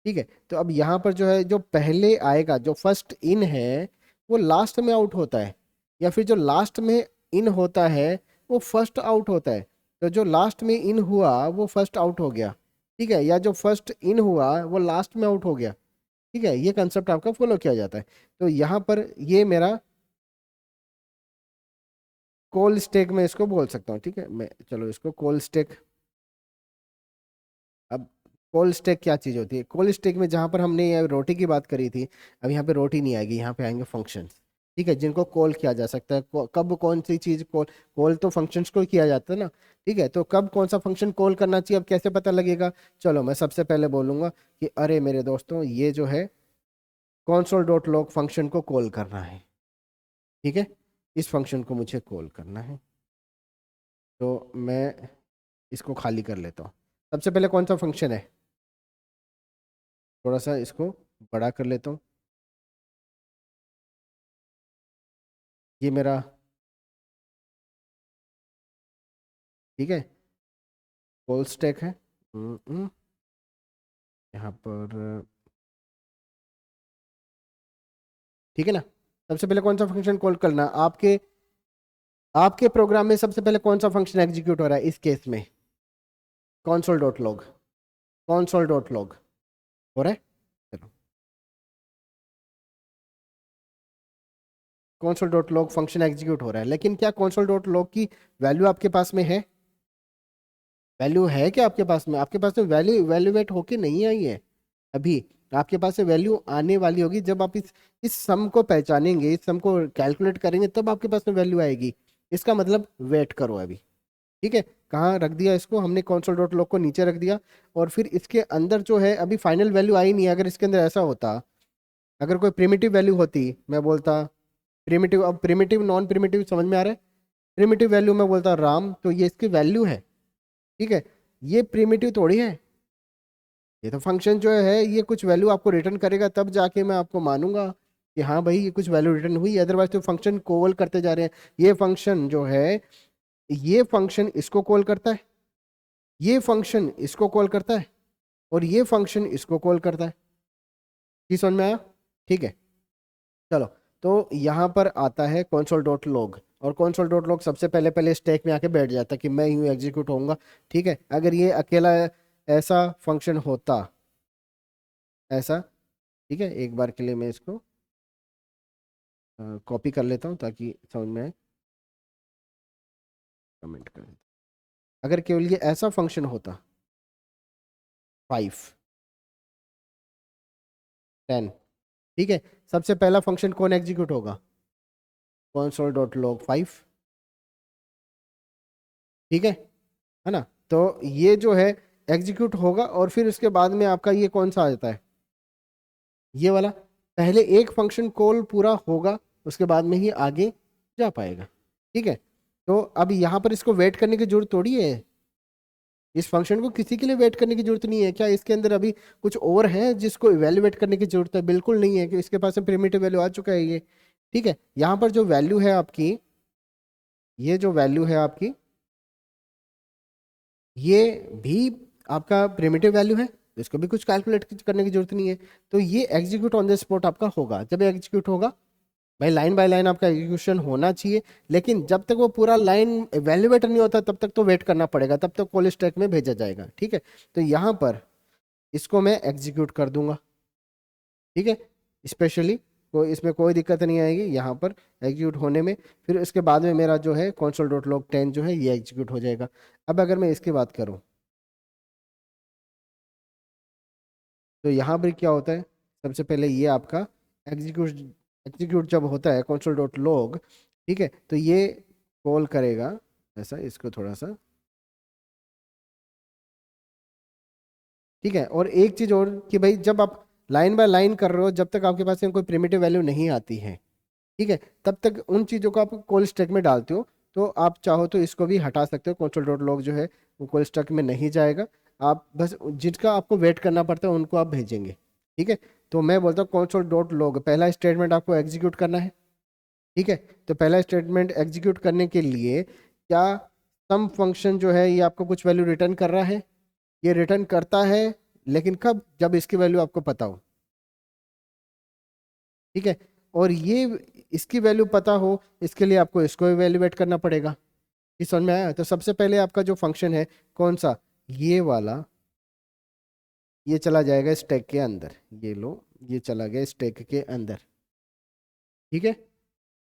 [SPEAKER 1] ठीक है। तो अब यहाँ पर जो है, जो पहले आएगा, जो फर्स्ट इन है, वो लास्ट में आउट होता है, या फिर जो लास्ट में इन होता है वो फर्स्ट आउट होता है। तो जो लास्ट में इन हुआ वो फर्स्ट आउट हो गया, ठीक है, या जो फर्स्ट इन हुआ वो लास्ट में आउट हो गया, ठीक है। ये कंसेप्ट आपका फॉलो किया जाता है। तो यहाँ पर ये मेरा कोल स्टेक में इसको बोल सकता हूँ, ठीक है। मैं चलो इसको कोल स्टेक। अब कोल स्टेक क्या चीज़ होती है? कोल स्टेक में जहाँ पर हमने ये रोटी की बात करी थी, अब यहाँ पे रोटी नहीं आएगी, यहाँ पे आएंगे फंक्शंस, ठीक है, जिनको कॉल किया जा सकता है। कब कौन सी चीज़ कॉल, कॉल तो फंक्शंस को किया जाता है ना, ठीक है। तो कब कौन सा फंक्शन कॉल करना चाहिए, अब कैसे पता लगेगा? चलो मैं सबसे पहले बोलूँगा कि अरे मेरे दोस्तों, ये जो है console डॉट लॉग फंक्शन को कॉल करना है, ठीक है, इस फंक्शन को मुझे कॉल करना है। तो मैं इसको खाली कर लेता हूँ। सबसे पहले कौन सा फंक्शन है, थोड़ा सा इसको बड़ा कर लेता हूँ। ये मेरा, ठीक है, कॉल स्टैक है। यहाँ पर, ठीक है ना। सबसे पहले कौन सा फंक्शन कॉल करना आपके आपके प्रोग्राम में? सबसे पहले कौन सा फंक्शन एग्जीक्यूट हो रहा है इस केस में? console dot log, console dot log हो रहा है। चलो, console dot log function execute हो रहा है, लेकिन क्या console डॉट लॉग की वैल्यू आपके पास में है? वैल्यू है क्या आपके पास में? आपके पास में वैल्यू इवेल्युएट होके नहीं आई है अभी। आपके पास से वैल्यू आने वाली होगी जब आप इस सम को पहचानेंगे, इस सम को कैलकुलेट करेंगे, तब आपके पास में वैल्यू आएगी। इसका मतलब वेट करो अभी, ठीक है। कहाँ रख दिया इसको हमने? console डॉट लॉग को नीचे रख दिया, और फिर इसके अंदर जो है अभी फाइनल वैल्यू आई नहीं है। अगर इसके अंदर ऐसा होता, अगर कोई प्रिमिटिव वैल्यू होती, मैं बोलता प्रिमिटिव, अब प्रिमिटिव नॉन प्रिमिटिव समझ में आ रहा है? प्रिमिटिव वैल्यू मैं बोलता राम, तो ये इसकी वैल्यू है, ठीक है। ये प्रिमिटिव थोड़ी है, ये तो फंक्शन जो है ये कुछ वैल्यू आपको रिटर्न करेगा, तब जाके मैं आपको मानूंगा कि हाँ भाई ये कुछ वैल्यू रिटर्न हुई। अदरवाइज तो फंक्शन कॉल करते जा रहे हैं। ये फंक्शन जो है, ये फंक्शन इसको कॉल करता है, ये फंक्शन इसको कॉल करता है, और ये फंक्शन इसको कॉल करता है। की समझ में आया? ठीक है, चलो। तो यहाँ पर आता है console डॉट लॉग, और console डॉट लॉग सबसे पहले पहले स्टैक में आके बैठ जाता है कि मैं यूँ एग्जीक्यूट होऊंगा, ठीक है। अगर ये अकेला ऐसा फंक्शन होता, ऐसा, ठीक है, एक बार के लिए मैं इसको कॉपी कर लेता हूँ ताकि समझ में आए, कमेंट कर देता हूँ। अगर केवल ये ऐसा फंक्शन होता, 5 10, ठीक है, सबसे पहला फंक्शन कौन एग्जीक्यूट होगा? console डॉट लॉग 5, ठीक है ना। तो ये जो है एग्जीक्यूट होगा, और फिर उसके बाद में आपका ये कौन सा आ जाता है, ये वाला। पहले एक फंक्शन कॉल पूरा होगा, उसके बाद में ही आगे जा पाएगा, ठीक है। तो अब यहाँ पर इसको वेट करने की जरूरत थोड़ी है, इस फंक्शन को किसी के लिए वेट करने की जरूरत नहीं है। क्या इसके अंदर अभी कुछ और है जिसको इवेल्युएट करने की जरूरत है? बिल्कुल नहीं है, कि इसके पास में प्रिमिटिव वैल्यू आ चुका है ये, ठीक है। यहाँ पर जो वैल्यू है आपकी, ये जो वैल्यू है आपकी, ये भी आपका प्रिमिटिव वैल्यू है, तो इसको भी कुछ कैलकुलेट करने की जरूरत नहीं है। तो ये एग्जीक्यूट ऑन द स्पॉट आपका होगा। जब एग्जीक्यूट होगा भाई, लाइन बाय लाइन आपका एग्जीक्यूशन होना चाहिए, लेकिन जब तक वो पूरा लाइन एवेल्युएट नहीं होता तब तक तो वेट करना पड़ेगा, तब तक कॉल स्टैक में भेजा जाएगा, ठीक है। तो यहाँ पर इसको मैं एग्जीक्यूट कर दूंगा, ठीक है, स्पेशली कोई इसमें कोई दिक्कत नहीं आएगी यहाँ पर एग्जीक्यूट होने में। फिर उसके बाद में मेरा जो है console डॉट लॉग 10 जो है ये एग्जीक्यूट हो जाएगा। अब अगर मैं इसकी बात करूँ, तो यहाँ पर क्या होता है, सबसे पहले ये आपका एग्जीक्यूट एग्जीक्यूट जब होता है console डॉट लॉग, ठीक है, तो ये कॉल करेगा ऐसा, इसको थोड़ा सा, ठीक है। और एक चीज़ और कि भाई जब आप लाइन बाय लाइन कर रहे हो, जब तक आपके पास में कोई प्रिमिटिव वैल्यू नहीं आती है, ठीक है, तब तक उन चीज़ों को आप कॉल स्टैक में डालते हो। तो आप चाहो तो इसको भी हटा सकते हो, console डॉट लॉग जो है वो कॉल स्टैक में नहीं जाएगा। आप बस जिसका आपको वेट करना पड़ता है उनको आप भेजेंगे, ठीक है। तो मैं बोलता हूँ console डॉट लॉग, पहला स्टेटमेंट आपको एग्जीक्यूट करना है, ठीक है। तो पहला स्टेटमेंट एग्जीक्यूट करने के लिए क्या सम फंक्शन जो है ये आपको कुछ वैल्यू रिटर्न कर रहा है, ये रिटर्न करता है, लेकिन कब, जब इसकी वैल्यू आपको पता हो, ठीक है। और ये इसकी वैल्यू पता हो, इसके लिए आपको इसको इवेल्युएट करना पड़ेगा। इस समझ में आया? तो सबसे पहले आपका जो फंक्शन है कौन सा, ये वाला, ये चला जाएगा स्टैक के अंदर, ये लो, ये चला गया स्टैक के अंदर, ठीक है।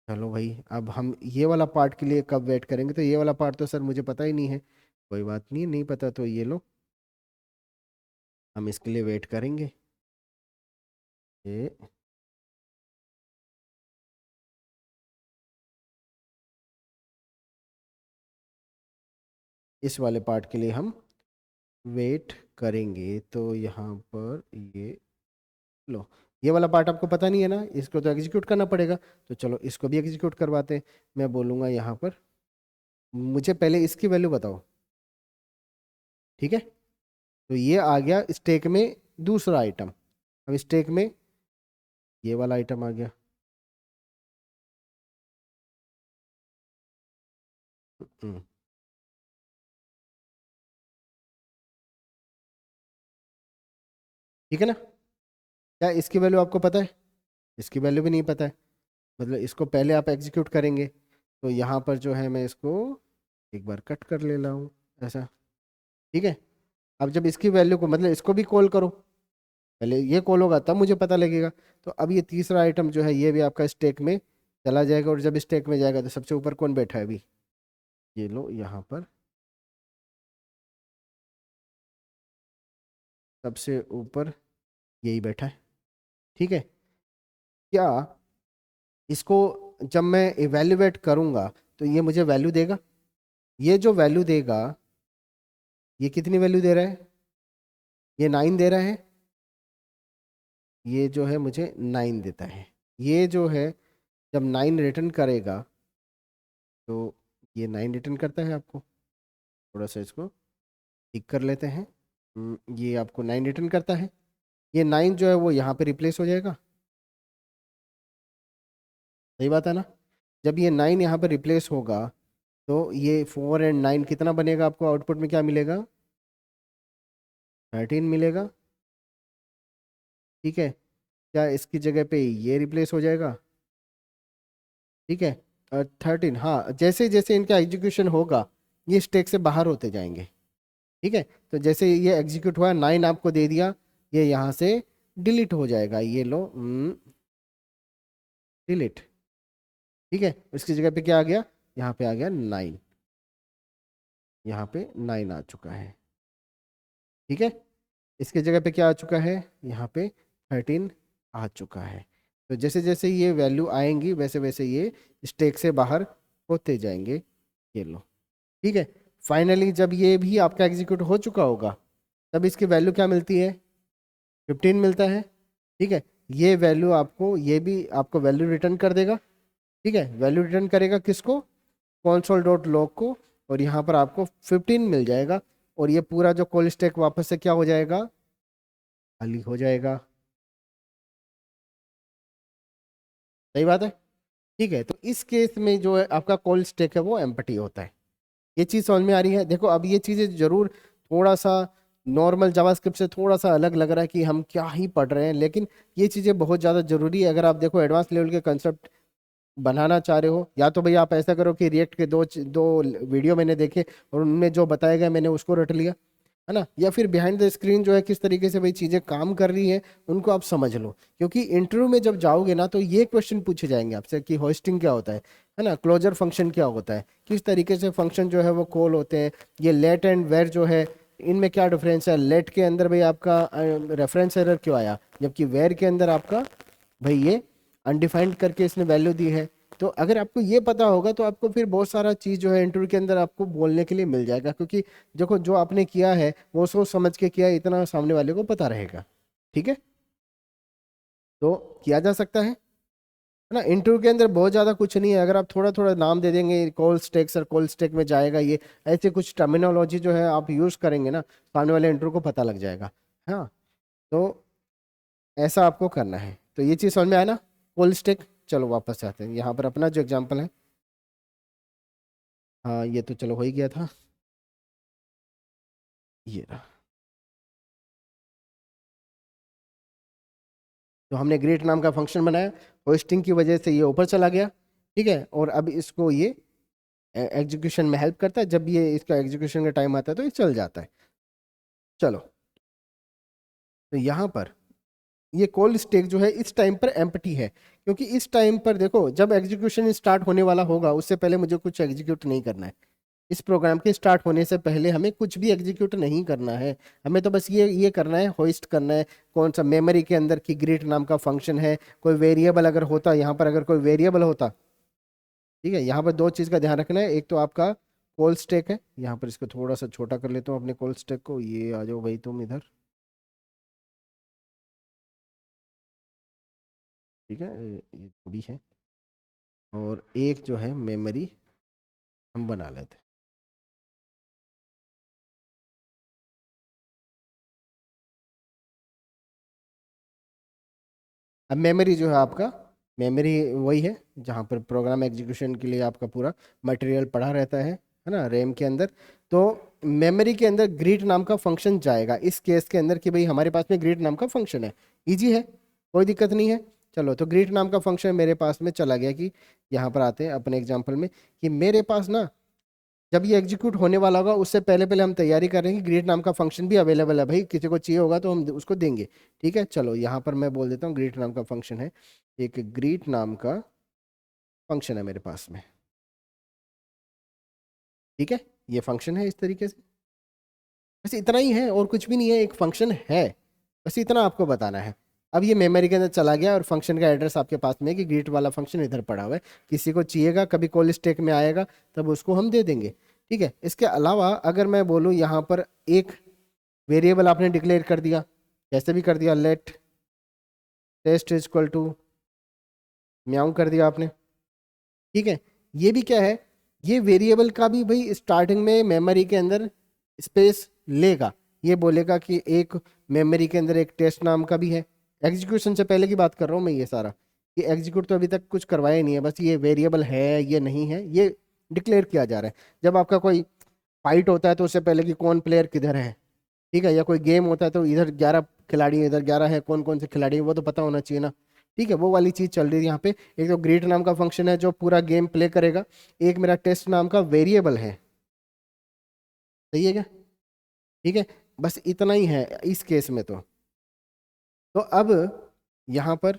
[SPEAKER 1] चलो भाई, अब हम ये वाला पार्ट के लिए कब वेट करेंगे, तो ये वाला पार्ट तो सर मुझे पता ही नहीं है, कोई बात नहीं, नहीं पता तो ये लो, हम इसके लिए वेट करेंगे। ये इस वाले पार्ट के लिए हम वेट करेंगे। तो यहाँ पर ये लो, ये वाला पार्ट आपको पता नहीं है ना, इसको तो एग्जीक्यूट करना पड़ेगा। तो चलो इसको भी एग्जीक्यूट करवाते हैं। मैं बोलूँगा यहाँ पर मुझे पहले इसकी वैल्यू बताओ, ठीक है। तो ये आ गया स्टैक में दूसरा आइटम। अब स्टैक में ये वाला आइटम आ गया। हम्म, ठीक है ना। क्या इसकी वैल्यू आपको पता है? इसकी वैल्यू भी नहीं पता है, मतलब इसको पहले आप एग्जीक्यूट करेंगे। तो यहाँ पर जो है मैं इसको एक बार कट कर ले रहा हूँ ऐसा, ठीक है। अब जब इसकी वैल्यू को, मतलब इसको भी कॉल करो, पहले ये कॉल होगा तब मुझे पता लगेगा। तो अब ये तीसरा आइटम जो है ये भी आपका स्टैक में चला जाएगा, और जब स्टैक में जाएगा तो सबसे ऊपर कौन बैठा है अभी, ये लो यहाँ पर सबसे ऊपर यही बैठा है, ठीक है। क्या इसको जब मैं इवेल्युएट करूंगा तो ये मुझे वैल्यू देगा, ये जो वैल्यू देगा ये कितनी वैल्यू दे रहा है, ये 9 दे रहा है, ये जो है मुझे 9 देता है। ये जो है जब 9 रिटर्न करेगा, तो ये 9 रिटर्न करता है आपको, थोड़ा सा इसको ठीक कर लेते हैं। ये आपको 9 रिटर्न करता है। ये 9 जो है वो यहाँ पे रिप्लेस हो जाएगा, सही बात है ना। जब ये 9 यहाँ पर रिप्लेस होगा तो ये 4 और 9 कितना बनेगा, आपको आउटपुट में क्या मिलेगा, 13 मिलेगा, ठीक है। क्या इसकी जगह पे ये रिप्लेस हो जाएगा, ठीक है। 13, हाँ, जैसे जैसे इनका एग्जीक्यूशन होगा ये स्टैक से बाहर होते जाएंगे, ठीक है। तो जैसे ये एग्जीक्यूट हुआ, 9 आपको दे दिया, ये यहाँ से डिलीट हो जाएगा, ये लो, डिलीट, ठीक है। इसकी जगह पे क्या आ गया, यहाँ पे आ गया 9, यहाँ पे 9 आ चुका है, ठीक है। इसके जगह पे क्या आ चुका है, यहाँ पे 13 आ चुका है। तो जैसे जैसे ये वैल्यू आएंगी वैसे वैसे ये स्टैक से बाहर होते जाएंगे, ये लो, ठीक है। फाइनली जब ये भी आपका एग्जीक्यूट हो चुका होगा तब इसकी वैल्यू क्या मिलती है, 15 मिलता है, ठीक है। ये वैल्यू आपको, ये भी आपको वैल्यू रिटर्न कर देगा, ठीक है। वैल्यू रिटर्न करेगा किसको, console डॉट लॉग को, और यहाँ पर आपको 15 मिल जाएगा। और ये पूरा जो कॉल स्टैक वापस से क्या हो जाएगा, खाली हो जाएगा, सही बात है, ठीक है। तो इस केस में जो है आपका कॉल स्टैक है वो एम्प्टी होता है। ये चीज़ समझ में आ रही है? देखो अब ये चीज़ें जरूर थोड़ा सा नॉर्मल जावास्क्रिप्ट से थोड़ा सा अलग लग रहा है कि हम क्या ही पढ़ रहे हैं, लेकिन ये चीज़ें बहुत ज़्यादा जरूरी है। अगर आप देखो एडवांस लेवल के कंसेप्ट बनाना चाह रहे हो, या तो भैया आप ऐसा करो कि रिएक्ट के दो वीडियो मैंने देखे और उनमें जो बताया गया मैंने उसको रट लिया, है ना। या फिर बिहाइंड द स्क्रीन जो है किस तरीके से भाई चीज़ें काम कर रही है उनको आप समझ लो। क्योंकि इंटरव्यू में जब जाओगे ना तो ये क्वेश्चन पूछे जाएंगे आपसे कि होस्टिंग क्या होता है ना, क्लोजर फंक्शन क्या होता है, किस तरीके से फंक्शन जो है वो कॉल होते हैं, ये लेट एंड वेर जो है इनमें क्या डिफरेंस है? लेट के अंदर भाई आपका रेफरेंस एरर क्यों आया, जबकि वेयर के अंदर आपका भाई ये अनडिफाइंड करके इसने वैल्यू दी है। तो अगर आपको ये पता होगा तो आपको फिर बहुत सारा चीज़ जो है इंटरव्यू के अंदर आपको बोलने के लिए मिल जाएगा, क्योंकि देखो जो आपने किया है वो सोच समझ के किया है, इतना सामने वाले को पता रहेगा। ठीक है, तो किया जा सकता है ना। इंटरव्यू के अंदर बहुत ज़्यादा कुछ नहीं है, अगर आप थोड़ा थोड़ा नाम दे देंगे, call stack sir call stack में जाएगा ये, ऐसे कुछ टर्मिनोलॉजी जो है आप यूज़ करेंगे ना, सामने वाले इंटरव्यू को पता लग जाएगा। हाँ, तो ऐसा आपको करना है। तो ये चीज़ समझ में आया ना, कोल्ड स्टेक। चलो वापस आते हैं यहाँ पर, अपना जो एग्जाम्पल है, हाँ ये तो चलो हो ही गया था, ये रहा। तो हमने ग्रीट नाम का फंक्शन बनाया, होस्टिंग की वजह से ये ऊपर चला गया, ठीक है, और अब इसको ये एग्जीक्यूशन में हेल्प करता है, जब ये इसका एग्जीक्यूशन का टाइम आता है तो ये चल जाता है। चलो, तो यहाँ पर ये कोल्ड स्टेक जो है इस टाइम पर एम्प्टी है, क्योंकि इस टाइम पर देखो जब एग्जीक्यूशन स्टार्ट होने वाला होगा उससे पहले मुझे कुछ एग्जीक्यूट नहीं करना है। इस प्रोग्राम के स्टार्ट होने से पहले हमें कुछ भी एग्जीक्यूट नहीं करना है, हमें तो बस ये करना है, होस्ट करना है कौन सा मेमोरी के अंदर की ग्रीट नाम का फंक्शन है। कोई वेरिएबल अगर होता, यहाँ पर अगर कोई वेरिएबल होता, ठीक है, यहाँ पर दो चीज़ का ध्यान रखना है, एक तो आपका कोल्ड स्टेक है, यहाँ पर इसको थोड़ा सा छोटा कर लेता हूँ अपने कोल्ड स्टेक को, ये आ जाओ भाई तुम इधर, ठीक है, ये भी है, और एक जो है मेमोरी हम बना लेते हैं। अब मेमोरी जो है आपका, मेमोरी वही है जहाँ पर प्रोग्राम एग्जीक्यूशन के लिए आपका पूरा मटेरियल पड़ा रहता है ना, रैम के अंदर। तो मेमोरी के अंदर ग्रीट नाम का फंक्शन जाएगा इस केस के अंदर कि भाई हमारे पास में ग्रीट नाम का फंक्शन है, इजी है, कोई दिक्कत नहीं है। चलो, तो ग्रीट नाम का फंक्शन मेरे पास में चला गया कि यहाँ पर आते हैं अपने एग्जाम्पल में, कि मेरे पास ना जब ये एग्जीक्यूट होने वाला होगा उससे पहले पहले हम तैयारी कर रहे हैं कि ग्रीट नाम का फंक्शन भी अवेलेबल है, भाई किसी को चाहिए होगा तो हम उसको देंगे। ठीक है, चलो यहाँ पर मैं बोल देता हूँ ग्रीट नाम का फंक्शन है, एक ग्रीट नाम का फंक्शन है मेरे पास में। ठीक है, ये फंक्शन है इस तरीके से, बस इतना ही है और कुछ भी नहीं है, एक फंक्शन है, बस इतना आपको बताना है। अब ये मेमोरी के अंदर चला गया और फंक्शन का एड्रेस आपके पास में है कि ग्रीट वाला फंक्शन इधर पड़ा हुआ है, किसी को चाहिएगा कभी कॉल स्टेक में आएगा तब उसको हम दे देंगे। ठीक है, इसके अलावा अगर मैं बोलूँ यहाँ पर एक वेरिएबल आपने डिक्लेयर कर दिया, कैसे भी कर दिया, let test is equal to म्याऊ कर दिया आपने। ठीक है, ये भी क्या है, ये वेरिएबल का भी भाई स्टार्टिंग में मेमोरी के अंदर स्पेस लेगा, ये बोलेगा कि एक मेमोरी के अंदर एक टेस्ट नाम का भी है। एग्जीक्यूशन से पहले की बात कर रहा हूँ मैं, ये सारा ये एग्जीक्यूट तो अभी तक कुछ करवाया नहीं है, बस ये वेरिएबल है ये नहीं है ये डिक्लेयर किया जा रहा है। जब आपका कोई फाइट होता है तो उससे पहले कि कौन प्लेयर किधर है, ठीक है, या कोई गेम होता है तो इधर 11 खिलाड़ी है इधर 11 है, कौन कौन से खिलाड़ी है वो तो पता होना चाहिए ना। ठीक है, वो वाली चीज चल रही है यहाँ पे। एक तो ग्रीट नाम का फंक्शन है जो पूरा गेम प्ले करेगा, एक मेरा टेस्ट नाम का वेरिएबल है, सही है क्या? ठीक है, बस इतना ही है इस केस में। तो अब यहाँ पर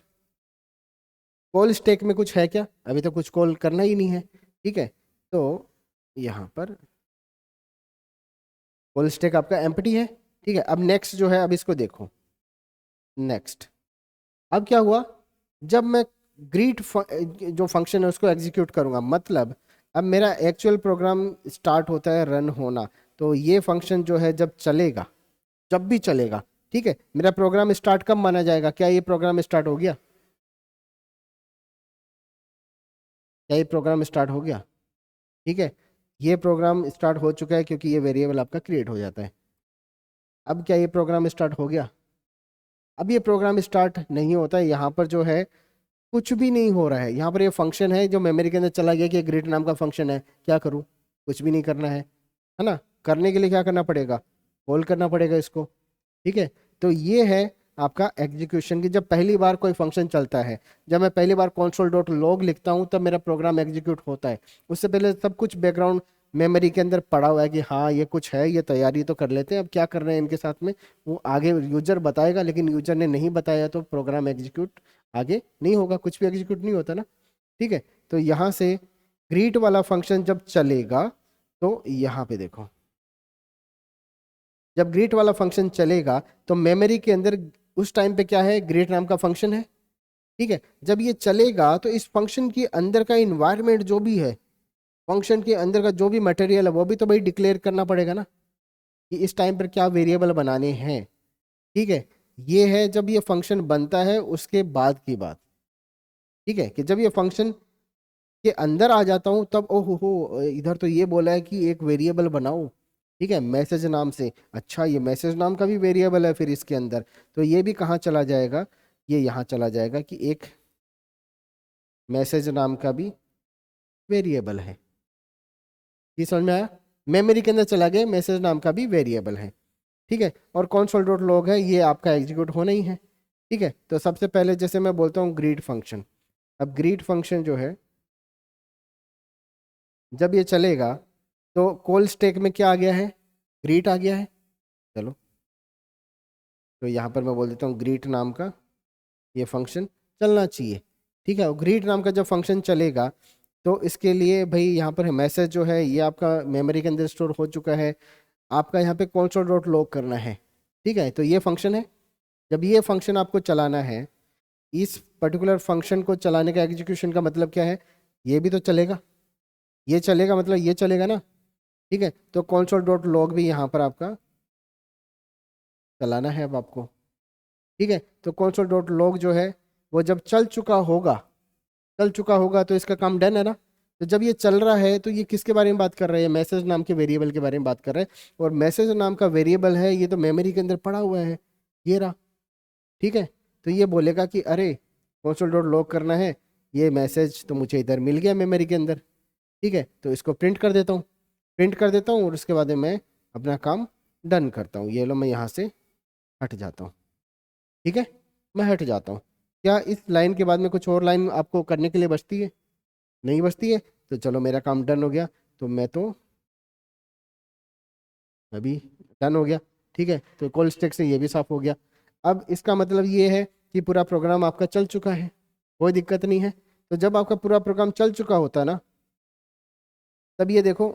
[SPEAKER 1] कॉल स्टेक में कुछ है क्या? अभी तो कुछ कॉल करना ही नहीं है। ठीक है, तो यहाँ पर कॉल स्टेक आपका एम्प्टी है। ठीक है, अब नेक्स्ट जो है, अब इसको देखो, नेक्स्ट अब क्या हुआ, जब मैं ग्रीट जो फंक्शन है उसको एग्जीक्यूट करूंगा, मतलब अब मेरा एक्चुअल प्रोग्राम स्टार्ट होता है रन होना, तो ये फंक्शन जो है जब चलेगा, जब भी चलेगा, ठीक है, मेरा प्रोग्राम स्टार्ट कब माना जाएगा? क्या ये प्रोग्राम स्टार्ट हो गया? क्या ये प्रोग्राम स्टार्ट हो गया? ठीक है, ये प्रोग्राम स्टार्ट हो चुका है क्योंकि ये वेरिएबल आपका क्रिएट हो जाता है। अब क्या ये प्रोग्राम स्टार्ट हो गया? अब ये प्रोग्राम स्टार्ट नहीं होता है, यहाँ पर जो है कुछ भी नहीं हो रहा है, यहाँ पर ये फंक्शन है जो मेमोरी के अंदर चला गया कि ग्रीट नाम का फंक्शन है, क्या करूँ? कुछ भी नहीं करना है ना। करने के लिए क्या करना पड़ेगा? कॉल करना पड़ेगा इसको। ठीक है, तो ये है आपका एग्जीक्यूशन की, जब पहली बार कोई फंक्शन चलता है, जब मैं पहली बार console डॉट लॉग लिखता हूँ तब मेरा प्रोग्राम एग्जीक्यूट होता है। उससे पहले सब कुछ बैकग्राउंड मेमोरी के अंदर पड़ा हुआ है कि हाँ ये कुछ है, ये तैयारी तो कर लेते हैं, अब क्या कर रहे हैं इनके साथ में वो आगे यूजर बताएगा, लेकिन यूजर ने नहीं बताया तो प्रोग्राम एग्जीक्यूट आगे नहीं होगा, कुछ भी एग्जीक्यूट नहीं होता ना। ठीक है, तो यहाँ से ग्रीट वाला फंक्शन जब चलेगा तो यहाँ पे देखो, जब ग्रीट वाला फंक्शन चलेगा तो मेमोरी के अंदर उस टाइम पे क्या है, ग्रीट नाम का फंक्शन है, ठीक है। जब ये चलेगा तो इस फंक्शन के अंदर का इन्वायरमेंट जो भी है, फंक्शन के अंदर का जो भी मटेरियल है वो भी तो भाई डिक्लेयर करना पड़ेगा ना, कि इस टाइम पर क्या वेरिएबल बनाने हैं, ठीक है। ये है जब ये फंक्शन बनता है उसके बाद की बात, ठीक है। कि जब ये फंक्शन के अंदर आ जाता हूँ तब ओहो हो, इधर तो ये बोला है कि एक वेरिएबल बनाओ, ठीक है, मैसेज नाम से। अच्छा, ये मैसेज नाम का भी वेरिएबल है फिर इसके अंदर, तो ये भी कहाँ चला जाएगा, ये यहाँ चला जाएगा कि एक मैसेज नाम का भी वेरिएबल है। ये समझ में आया, मेमोरी के अंदर चला गया, मैसेज नाम का भी वेरिएबल है, ठीक है। और console डॉट लॉग है, ये आपका एग्जीक्यूट होना ही है, ठीक है। तो सबसे पहले जैसे मैं बोलता हूँ ग्रीट फंक्शन, अब ग्रीट फंक्शन जो है जब ये चलेगा तो कॉल स्टैक में क्या आ गया है, ग्रीट आ गया है। चलो, तो यहाँ पर मैं बोल देता हूँ ग्रीट नाम का ये फंक्शन चलना चाहिए, ठीक है। और ग्रीट नाम का जब फंक्शन चलेगा तो इसके लिए भाई यहाँ पर मैसेज जो है ये आपका मेमोरी के अंदर स्टोर हो चुका है, आपका यहाँ पे console डॉट लॉग करना है, ठीक है। तो ये फंक्शन है, जब ये फंक्शन आपको चलाना है, इस पर्टिकुलर फंक्शन को चलाने का एग्जीक्यूशन का मतलब क्या है, ये भी तो चलेगा, ये चलेगा मतलब ये चलेगा ना, ठीक है। तो console डॉट लॉग भी यहाँ पर आपका चलाना है अब आपको, ठीक है। तो console डॉट लॉग जो है वो जब चल चुका होगा तो इसका काम डन है ना। तो जब ये चल रहा है तो ये किसके बारे में बात कर रहा है, मैसेज नाम के वेरिएबल के बारे में बात कर रहा है, और मैसेज नाम का वेरिएबल है ये तो मेमोरी के अंदर पड़ा हुआ है, ये रहा, ठीक है। तो ये बोलेगा कि अरे console डॉट लॉग करना है, ये मैसेज तो मुझे इधर मिल गया मेमोरी के अंदर, ठीक है। तो इसको प्रिंट कर देता हूँ और उसके बाद में मैं अपना काम डन करता हूँ। ये लो, मैं यहाँ से हट जाता हूँ, ठीक है, मैं हट जाता हूँ। क्या इस लाइन के बाद में कुछ और लाइन आपको करने के लिए बचती है, नहीं बचती है, तो चलो मेरा काम डन हो गया, तो मैं तो अभी डन हो गया, ठीक है। तो कॉल स्टैक से ये भी साफ हो गया। अब इसका मतलब ये है कि पूरा प्रोग्राम आपका चल चुका है, कोई दिक्कत नहीं है। तो जब आपका पूरा प्रोग्राम चल चुका होता है ना, तब ये देखो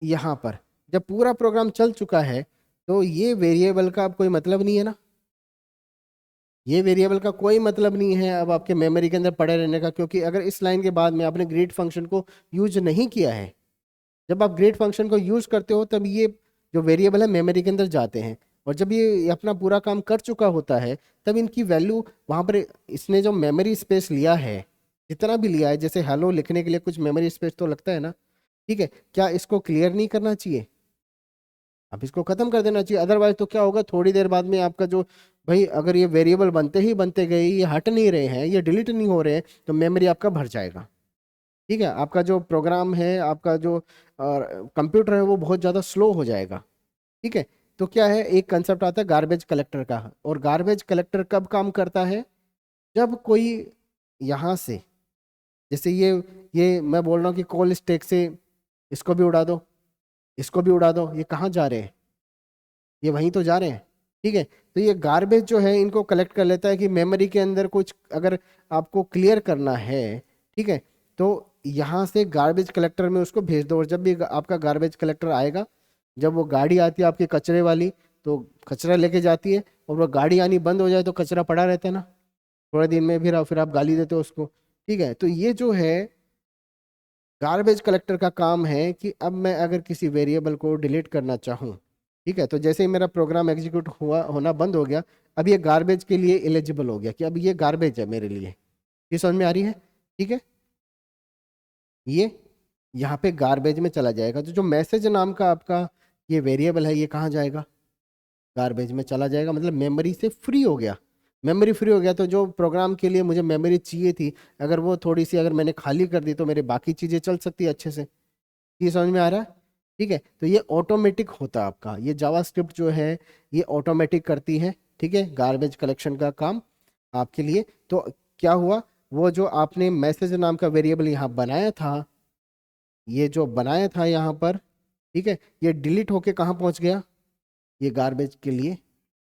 [SPEAKER 1] यहाँ पर जब पूरा प्रोग्राम चल चुका है तो ये वेरिएबल का अब कोई मतलब नहीं है ना, ये वेरिएबल का कोई मतलब नहीं है अब आपके मेमोरी के अंदर पड़े रहने का, क्योंकि अगर इस लाइन के बाद में आपने ग्रीट फंक्शन को यूज नहीं किया है, जब आप ग्रीट फंक्शन को यूज करते हो तब ये जो वेरिएबल है मेमोरी के अंदर जाते हैं, और जब ये अपना पूरा काम कर चुका होता है तब इनकी वैल्यू वहाँ पर, इसने जो मेमोरी स्पेस लिया है, जितना भी लिया है, जैसे हेलो लिखने के लिए कुछ मेमोरी स्पेस तो लगता है ना, ठीक है, क्या इसको क्लियर नहीं करना चाहिए, अब इसको खत्म कर देना चाहिए। अदरवाइज तो क्या होगा, थोड़ी देर बाद में आपका जो, भाई अगर ये वेरिएबल बनते ही बनते गए, ये हट नहीं रहे हैं, ये डिलीट नहीं हो रहे हैं, तो मेमोरी आपका भर जाएगा, ठीक है। आपका जो प्रोग्राम है, आपका जो कंप्यूटर है वो बहुत ज़्यादा स्लो हो जाएगा, ठीक है। तो क्या है, एक कंसेप्ट आता है गार्बेज कलेक्टर का, और गार्बेज कलेक्टर कब काम करता है, जब कोई यहाँ से, जैसे ये मैं बोल रहा हूँ कि कॉल स्टैक से इसको भी उड़ा दो, इसको भी उड़ा दो, ये कहाँ जा रहे हैं, ये वहीं तो जा रहे हैं, ठीक है। तो ये गार्बेज जो है इनको कलेक्ट कर लेता है कि मेमोरी के अंदर कुछ अगर आपको क्लियर करना है, ठीक है, तो यहाँ से गार्बेज कलेक्टर में उसको भेज दो। और जब भी आपका गार्बेज कलेक्टर आएगा, जब वो गाड़ी आती है आपके कचरे वाली, तो कचरा लेके जाती है, और वो गाड़ी आनी बंद हो जाए तो कचरा पड़ा रहता है ना, थोड़े दिन में फिर आप गाली देते हो उसको, ठीक है। तो ये जो है गार्बेज कलेक्टर का काम है कि अब मैं अगर किसी वेरिएबल को डिलीट करना चाहूँ, ठीक है, तो जैसे ही मेरा प्रोग्राम एग्जीक्यूट होना बंद हो गया, अब ये गार्बेज के लिए एलिजिबल हो गया कि अब ये गार्बेज है मेरे लिए, ये समझ में आ रही है, ठीक है। ये यहाँ पे गार्बेज में चला जाएगा, तो जो मैसेज नाम का आपका ये वेरिएबल है ये कहाँ जाएगा, गार्बेज में चला जाएगा, मतलब मेमोरी से फ्री हो गया। मेमोरी फ्री हो गया तो जो प्रोग्राम के लिए मुझे मेमोरी चाहिए थी, अगर वो थोड़ी सी अगर मैंने खाली कर दी तो मेरे बाकी चीज़ें चल सकती है अच्छे से, ये समझ में आ रहा है, ठीक है। तो ये ऑटोमेटिक होता है आपका, ये जावास्क्रिप्ट जो है ये ऑटोमेटिक करती है, ठीक है, गार्बेज कलेक्शन का काम आपके लिए। तो क्या हुआ, वो जो आपने मैसेज नाम का वेरिएबल यहाँ बनाया था, ये जो बनाया था यहाँ पर, ठीक है, ये डिलीट होके कहाँ पहुँच गया, ये गार्बेज के लिए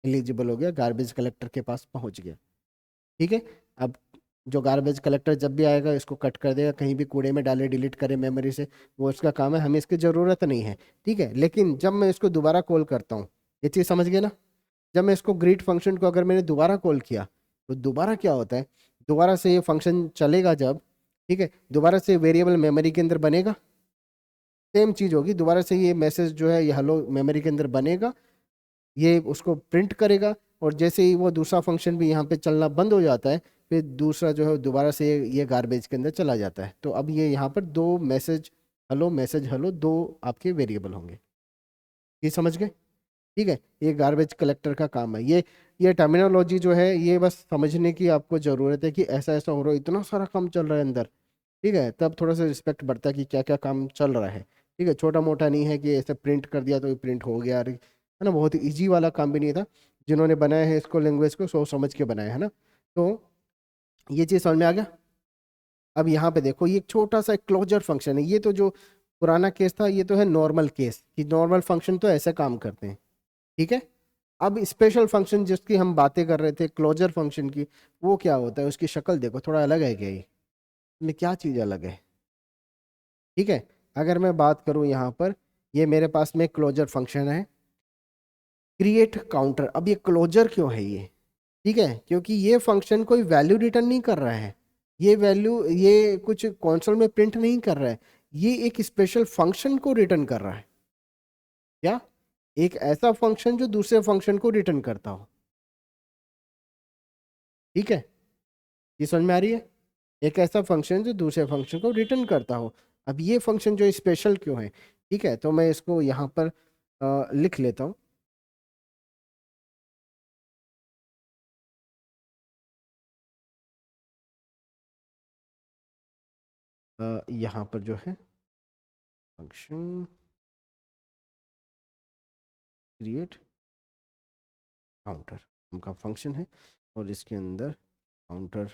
[SPEAKER 1] एलिजिबल हो गया, गार्बेज कलेक्टर के पास पहुँच गया, ठीक है। अब जो गार्बेज कलेक्टर जब भी आएगा इसको कट कर देगा, कहीं भी कूड़े में डाले, डिलीट करे मेमोरी से, वो उसका काम है, हमें इसकी ज़रूरत नहीं है, ठीक है। लेकिन जब मैं इसको दोबारा कॉल करता हूँ, ये चीज़ समझ गए ना। जब मैं इसको ग्रीट फंक्शन को अगर मैंने दोबारा कॉल किया तो दोबारा क्या होता है, दोबारा से ये फंक्शन चलेगा जब, ठीक है, दोबारा से वेरिएबल मेमोरी के अंदर बनेगा, सेम चीज़ होगी, दोबारा से ये मैसेज जो है ये हेलो मेमोरी के अंदर बनेगा, ये उसको प्रिंट करेगा, और जैसे ही वो दूसरा फंक्शन भी यहाँ पे चलना बंद हो जाता है, फिर दूसरा जो है दोबारा से ये गार्बेज के अंदर चला जाता है। तो अब ये यहाँ पर दो मैसेज हेलो दो आपके वेरिएबल होंगे। ये समझ गए? ठीक है, ये गार्बेज कलेक्टर का काम है। ये टर्मिनोलॉजी जो है ये बस समझने की आपको ज़रूरत है कि ऐसा ऐसा हो रहा है, इतना सारा काम चल रहा है अंदर, ठीक है, तब थोड़ा सा रिस्पेक्ट बढ़ता है कि क्या क्या काम चल रहा है। ठीक है, छोटा मोटा नहीं है कि ऐसे प्रिंट कर दिया तो ये प्रिंट हो गया, है ना, बहुत ईजी वाला काम भी नहीं था। जिन्होंने बनाया है इसको लैंग्वेज को सोच समझ के बनाया है ना। तो ये चीज़ समझ में आ गया। अब यहाँ पे देखो ये एक छोटा सा क्लोजर फंक्शन है। ये तो जो पुराना केस था ये तो है नॉर्मल केस, कि नॉर्मल फंक्शन तो ऐसे काम करते हैं, ठीक है। अब स्पेशल फंक्शन जिसकी हम बातें कर रहे थे क्लोजर फंक्शन की, वो क्या होता है, उसकी शक्ल देखो, थोड़ा अलग है क्या ये, इसमें क्या चीज़ अलग है, ठीक है। अगर मैं बात करूं यहाँ पर, ये मेरे पास में क्लोजर फंक्शन है क्रिएट काउंटर। अब ये क्लोजर क्यों है ये, ठीक है, क्योंकि ये फंक्शन कोई वैल्यू रिटर्न नहीं कर रहा है, ये वैल्यू ये कुछ कंसोल में प्रिंट नहीं कर रहा है, ये एक स्पेशल फंक्शन को रिटर्न कर रहा है। क्या? एक ऐसा फंक्शन जो दूसरे फंक्शन को रिटर्न करता हो, ठीक है, ये समझ में आ रही है। एक ऐसा फंक्शन जो दूसरे फंक्शन को रिटर्न करता हो। अब ये फंक्शन जो स्पेशल क्यों है, ठीक है, तो मैं इसको यहाँ पर लिख लेता हूँ। यहाँ पर जो है फंक्शन क्रिएट काउंटर उनका फंक्शन है, और इसके अंदर काउंटर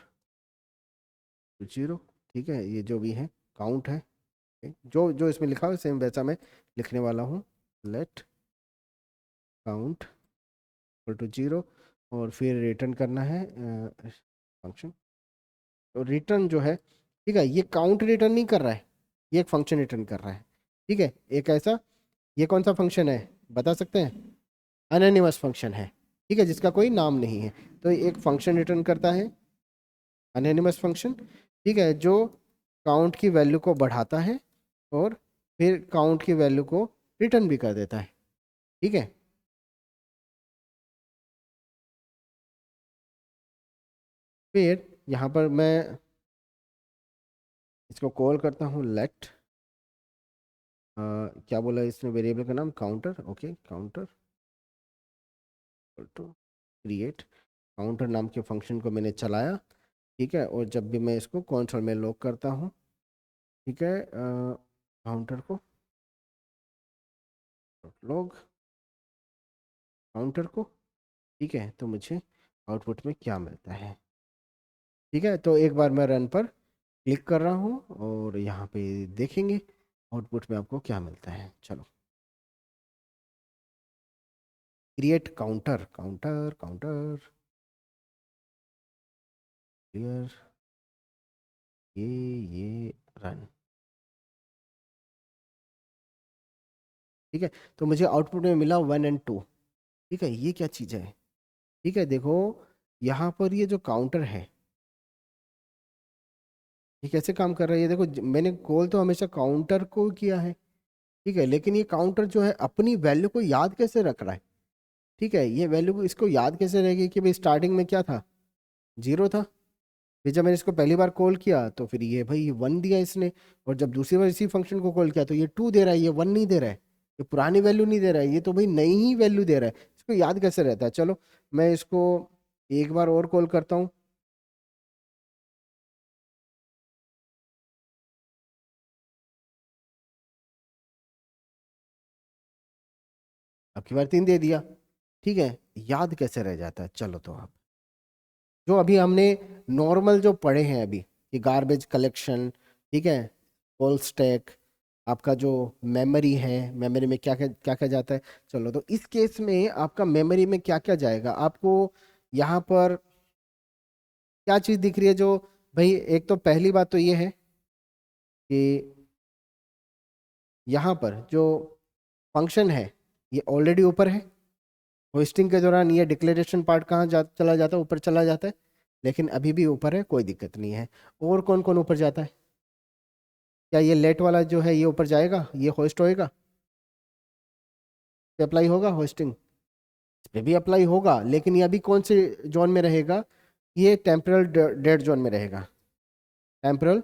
[SPEAKER 1] 0, ठीक है, ये जो भी है काउंट है, जो जो इसमें लिखा है सेम वैसा मैं लिखने वाला हूँ। लेट काउंट इक्वल टू 0, और फिर रिटर्न करना है फंक्शन। तो रिटर्न जो है, ठीक है, ये काउंट रिटर्न नहीं कर रहा है, ये एक फंक्शन रिटर्न कर रहा है, ठीक है, एक ऐसा। ये कौन सा फंक्शन है बता सकते हैं? अनोनिमस फंक्शन है, ठीक है, जिसका कोई नाम नहीं है। तो एक फंक्शन रिटर्न करता है अनोनिमस फंक्शन, ठीक है, जो काउंट की वैल्यू को बढ़ाता है और फिर काउंट की वैल्यू को रिटर्न भी कर देता है, ठीक है। फिर यहाँ पर मैं इसको कॉल करता हूँ लेट, क्या बोला इसने वेरिएबल का नाम, counter, okay, counter two create counter नाम के फंक्शन को मैंने चलाया, ठीक है, और जब भी मैं इसको कंसोल में लॉग करता हूँ, ठीक है, काउंटर को लॉग काउंटर को, ठीक है, तो मुझे आउटपुट में क्या मिलता है, ठीक है। तो एक बार मैं रन पर क्लिक कर रहा हूँ और यहाँ पे देखेंगे आउटपुट में आपको क्या मिलता है। चलो, create counter counter counter clear, ये रन, ठीक है। तो मुझे आउटपुट में मिला 1 और 2, ठीक है, ये क्या चीज़ है, ठीक है, देखो यहाँ पर ये जो काउंटर है ये कैसे काम कर रहा है, ये देखो मैंने कॉल तो हमेशा काउंटर को किया है, ठीक है, लेकिन ये काउंटर जो है अपनी वैल्यू को याद कैसे रख रहा है, ठीक है, ये वैल्यू इसको याद कैसे रहेगी कि भाई स्टार्टिंग में क्या था, 0 था, फिर जब मैंने इसको पहली बार कॉल किया तो फिर ये भाई 1 दिया इसने, और जब दूसरी बार इसी फंक्शन को कॉल किया तो ये 2 दे रहा है, ये 1 नहीं दे रहा है, ये पुरानी वैल्यू नहीं दे रहा है, ये तो भाई नई ही वैल्यू दे रहा है, इसको याद कैसे रहता है। चलो मैं इसको एक बार और कॉल करता हूँ, अब की बार 3 दे दिया, ठीक है, याद कैसे रह जाता है। चलो तो अब जो अभी हमने नॉर्मल जो पढ़े हैं अभी, कि गार्बेज कलेक्शन, ठीक है, कॉल स्टैक, आपका जो मेमोरी है, मेमोरी में क्या क्या जाता है। चलो तो इस केस में आपका मेमोरी में क्या क्या जाएगा, आपको यहाँ पर क्या चीज़ दिख रही है जो, भाई एक तो पहली बात तो ये है कि यहाँ पर जो फंक्शन है ये ऑलरेडी ऊपर है, होस्टिंग के दौरान ये डिक्लेरेशन पार्ट कहाँ चला जाता है, ऊपर चला जाता है, लेकिन अभी भी ऊपर है, कोई दिक्कत नहीं है। और कौन कौन ऊपर जाता है? क्या ये लेट वाला जो है ये ऊपर जाएगा, ये होस्ट होएगा, पे अप्लाई होगा होस्टिंग, इस पे भी अप्लाई होगा, लेकिन ये अभी कौन से जोन में रहेगा, ये टेम्परल डेड जोन में रहेगा, टेम्परल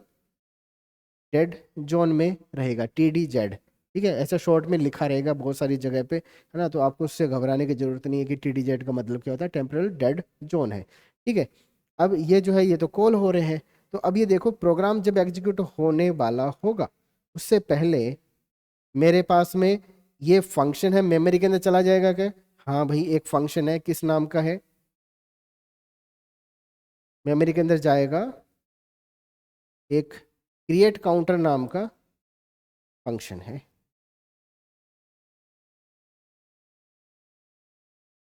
[SPEAKER 1] डेड जोन में रहेगा, TDZ। ठीक है, ऐसा शॉर्ट में लिखा रहेगा बहुत सारी जगह पे, है ना, तो आपको उससे घबराने की जरूरत नहीं है कि TDZ का मतलब क्या होता है, टेम्परल डेड जोन है। ठीक है, अब ये जो है ये तो कॉल हो रहे हैं, तो अब ये देखो प्रोग्राम जब एग्जीक्यूट होने वाला होगा उससे पहले मेरे पास में ये फंक्शन है, मेमोरी के अंदर चला जाएगा क्या? हाँ भाई, एक फंक्शन है, किस नाम का है, मेमोरी के अंदर जाएगा, एक क्रिएट काउंटर नाम का फंक्शन है।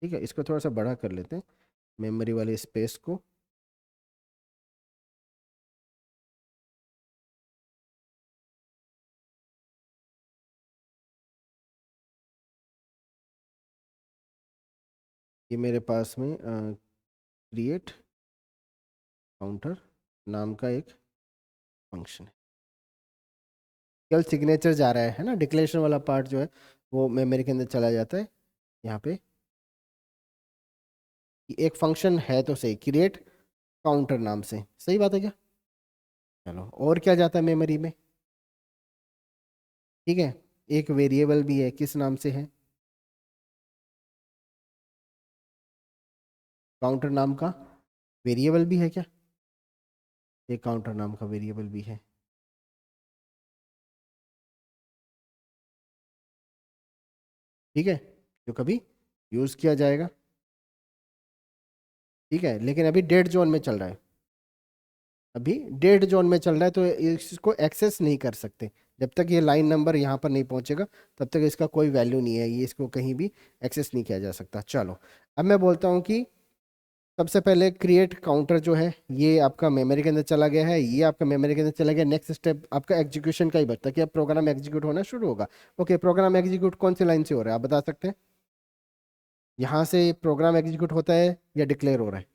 [SPEAKER 1] ठीक है, इसको थोड़ा सा बड़ा कर लेते हैं, मेमोरी वाले स्पेस को। ये मेरे पास में क्रिएट काउंटर नाम का एक फंक्शन है, केवल सिग्नेचर जा रहा है ना, डिक्लेरेशन वाला पार्ट जो है वो मेमोरी के अंदर चला जाता है। यहाँ पे एक फंक्शन है तो सही, क्रिएट काउंटर नाम से, सही बात है क्या? चलो, और क्या जाता है मेमोरी में? ठीक है, एक वेरिएबल भी है, किस नाम से है, काउंटर नाम का वेरिएबल भी है क्या? एक काउंटर नाम का वेरिएबल भी है। ठीक है, जो कभी यूज किया जाएगा। ठीक है, लेकिन अभी डेड जोन में चल रहा है, अभी डेड जोन में चल रहा है, तो इसको एक्सेस नहीं कर सकते जब तक ये लाइन नंबर यहाँ पर नहीं पहुँचेगा, तब तक इसका कोई वैल्यू नहीं है, ये इसको कहीं भी एक्सेस नहीं किया जा सकता। चलो, अब मैं बोलता हूँ कि सबसे पहले क्रिएट काउंटर जो है ये आपका मेमोरी के अंदर चला गया है, ये आपका मेमोरी के अंदर चला गया, नेक्स्ट स्टेप आपका एग्जीक्यूशन का ही बचता है कि अब प्रोग्राम एग्जीक्यूट होना शुरू होगा। ओके, प्रोग्राम एग्जीक्यूट कौन सी लाइन से हो रहा है आप बता सकते हैं? यहाँ से प्रोग्राम एग्जीक्यूट होता है या डिक्लेयर हो रहा है?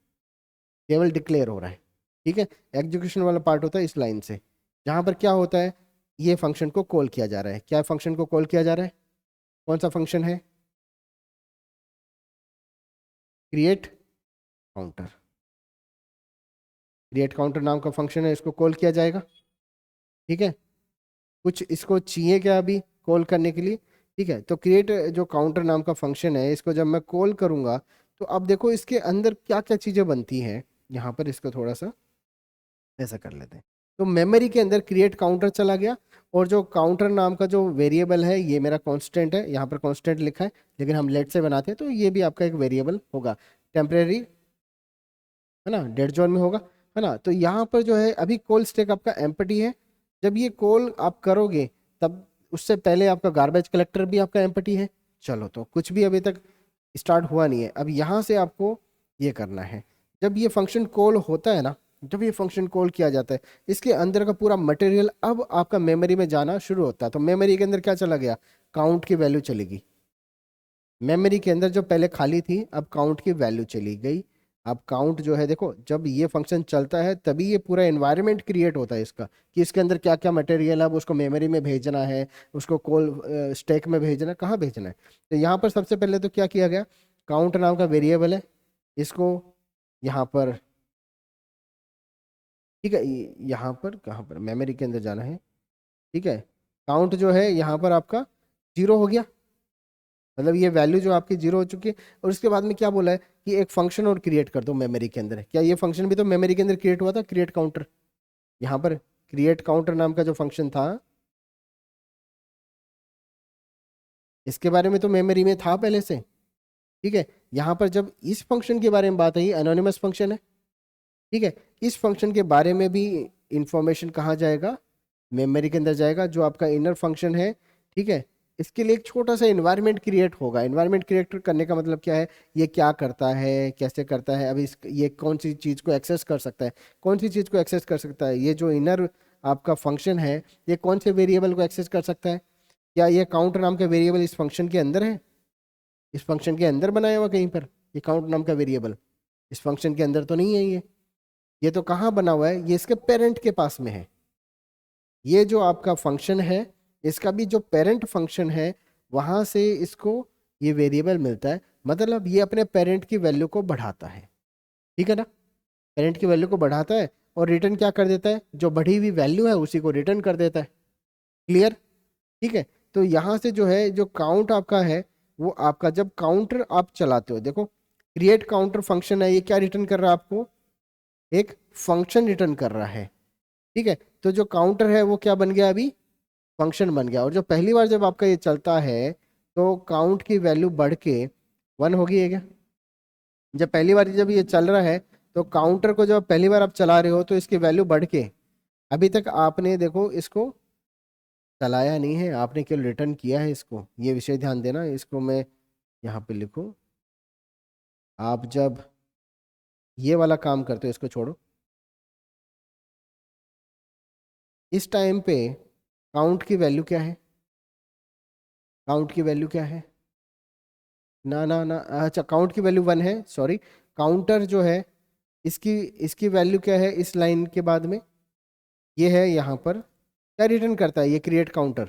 [SPEAKER 1] केवल डिक्लेयर हो रहा है। ठीक है, एग्जीक्यूशन वाला पार्ट होता है इस लाइन से, जहाँ पर क्या होता है, ये फंक्शन को कॉल किया जा रहा है। क्या फंक्शन को कॉल किया जा रहा है? कौन सा फंक्शन है? Create counter. क्रिएट काउंटर नाम का फंक्शन है, इसको कॉल किया जाएगा। ठीक है, कुछ इसको चाहिए क्या अभी कॉल करने के लिए? ठीक है, तो क्रिएट जो काउंटर नाम का फंक्शन है, इसको जब मैं कॉल करूंगा तो अब देखो इसके अंदर क्या क्या चीज़ें बनती हैं। यहाँ पर इसको थोड़ा सा ऐसा कर लेते हैं, तो मेमोरी के अंदर क्रिएट काउंटर चला गया, और जो काउंटर नाम का जो वेरिएबल है ये मेरा कांस्टेंट है, यहाँ पर कांस्टेंट लिखा है, लेकिन हम लेट से बनाते हैं तो ये भी आपका एक वेरिएबल होगा, टेम्परेरी, है ना, डेड जोन में होगा, है ना। तो यहाँ पर जो है अभी कॉल स्टैक आपका एम्प्टी है, जब ये कॉल आप करोगे तब उससे पहले आपका गार्बेज कलेक्टर भी आपका एम्प्टी है। चलो, तो कुछ भी अभी तक स्टार्ट हुआ नहीं है, अब यहाँ से आपको ये करना है, जब ये फंक्शन कॉल होता है ना, जब ये फंक्शन कॉल किया जाता है, इसके अंदर का पूरा मटेरियल अब आपका मेमोरी में जाना शुरू होता है। तो मेमोरी के अंदर क्या चला गया, काउंट की वैल्यू चलेगी, मेमोरी के अंदर जो पहले खाली थी अब काउंट की वैल्यू चली गई। अब काउंट जो है देखो, जब ये फंक्शन चलता है तभी ये पूरा एनवायरनमेंट क्रिएट होता है इसका, कि इसके अंदर क्या क्या मटेरियल है, अब उसको मेमोरी में भेजना है, उसको कॉल स्टैक में भेजना है, कहाँ भेजना है। तो यहाँ पर सबसे पहले तो क्या किया गया, काउंट नाम का वेरिएबल है, इसको यहाँ पर, ठीक है, यहाँ पर कहाँ पर मेमोरी के अंदर जाना है। ठीक है, काउंट जो है यहाँ पर आपका 0 हो गया, मतलब ये वैल्यू जो आपकी 0 हो चुकी है। और उसके बाद में क्या बोला है कि एक फंक्शन और क्रिएट कर दो मेमोरी के अंदर। क्या ये फंक्शन भी तो मेमोरी के अंदर क्रिएट हुआ था, क्रिएट काउंटर, यहाँ पर क्रिएट काउंटर नाम का जो फंक्शन था, इसके बारे में तो मेमोरी में था पहले से। ठीक है, यहाँ पर जब इस फंक्शन के बारे में बात आई, एनोनिमस फंक्शन है, ठीक है, इस फंक्शन के बारे में भी इंफॉर्मेशन कहाँ जाएगा, मेमोरी के अंदर जाएगा, जो आपका इनर फंक्शन है। ठीक है, इसके लिए एक छोटा सा इन्वायरमेंट क्रिएट होगा। इन्वायरमेंट क्रिएट करने का मतलब क्या है, ये क्या करता है, कैसे करता है, अभी ये कौन सी चीज़ को एक्सेस कर सकता है, कौन सी चीज़ को एक्सेस कर सकता है, ये जो इनर आपका फंक्शन है ये कौन से वेरिएबल को एक्सेस कर सकता है, क्या ये काउंट नाम का वेरिएबल इस फंक्शन के अंदर है, इस फंक्शन के अंदर बनाया हुआ कहीं पर, ये काउंट नाम का वेरिएबल इस फंक्शन के अंदर तो नहीं है। ये तो कहाँ बना हुआ है, ये इसके पेरेंट के पास में है। ये जो आपका फंक्शन है इसका भी जो पेरेंट फंक्शन है वहां से इसको ये वेरिएबल मिलता है, मतलब ये अपने पेरेंट की वैल्यू को बढ़ाता है, ठीक है ना। पेरेंट की वैल्यू को बढ़ाता है और रिटर्न क्या कर देता है, जो बढ़ी हुई वैल्यू है उसी को रिटर्न कर देता है। क्लियर, ठीक है। तो यहाँ से जो है जो काउंट आपका है वो आपका जब काउंटर आप चलाते हो, देखो क्रिएट काउंटर फंक्शन है, ये क्या रिटर्न कर रहा है आपको, एक फंक्शन रिटर्न कर रहा है, ठीक है। तो जो काउंटर है वो क्या बन गया, अभी फंक्शन बन गया। और जो पहली बार जब आपका ये चलता है तो काउंट की वैल्यू बढ़ के 1 होगी, है क्या। जब पहली बार जब ये चल रहा है तो काउंटर को जब पहली बार आप चला रहे हो तो इसकी वैल्यू बढ़ के, अभी तक आपने देखो इसको चलाया नहीं है, आपने केवल रिटर्न किया है इसको, ये विषय ध्यान देना। इसको मैं यहाँ पे लिखूँ, आप जब ये वाला काम करते हो इसको छोड़ो, इस टाइम पे काउंट की वैल्यू क्या है, काउंट की वैल्यू क्या है, ना ना ना, अच्छा काउंट की वैल्यू 1 है, सॉरी। काउंटर जो है इसकी इसकी वैल्यू क्या है इस लाइन के बाद में, ये है यहाँ पर क्या रिटर्न करता है, ये क्रिएट काउंटर।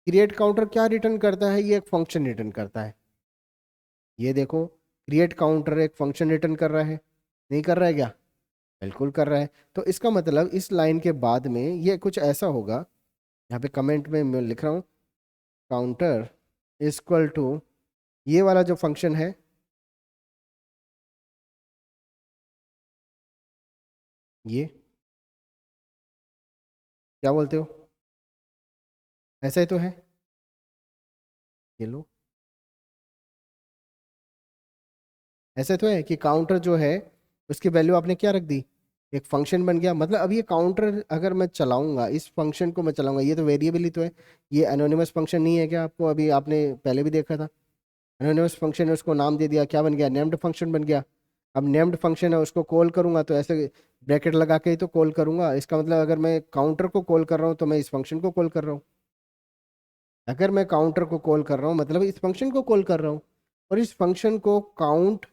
[SPEAKER 1] क्रिएट काउंटर क्या रिटर्न करता है, ये एक फंक्शन रिटर्न करता है। ये देखो क्रिएट काउंटर एक फंक्शन रिटर्न कर रहा है, नहीं कर रहा है क्या, बिल्कुल कर रहा है। तो इसका मतलब इस लाइन के बाद में ये कुछ ऐसा होगा, यहाँ पे कमेंट में मैं लिख रहा हूँ काउंटर इक्वल टू ये वाला जो फंक्शन है, ये क्या बोलते हो, ऐसा ही तो है, ये लो, ऐसा तो है कि काउंटर जो है उसकी वैल्यू आपने क्या रख दी, एक फंक्शन बन गया। मतलब अब ये काउंटर अगर मैं चलाऊंगा, इस फंक्शन को मैं चलाऊंगा, ये तो वेरिएबल ही तो है, ये एनोनिमस फंक्शन नहीं है क्या, आपको अभी आपने पहले भी देखा था। एनोनिमस फंक्शन है, उसको नाम दे दिया, क्या बन गया, नेम्ड फंक्शन बन गया। अब नेम्ड फंक्शन है उसको कॉल करूंगा तो ऐसे ब्रैकेट लगा के ही तो कॉल करूंगा, इसका मतलब अगर मैं काउंटर को कॉल कर रहा हूँ तो मैं इस फंक्शन को कॉल कर रहा हूँ। अगर मैं काउंटर को कॉल कर रहा हूँ मतलब इस फंक्शन को कॉल कर रहा हूँ, और इस फंक्शन को काउंट,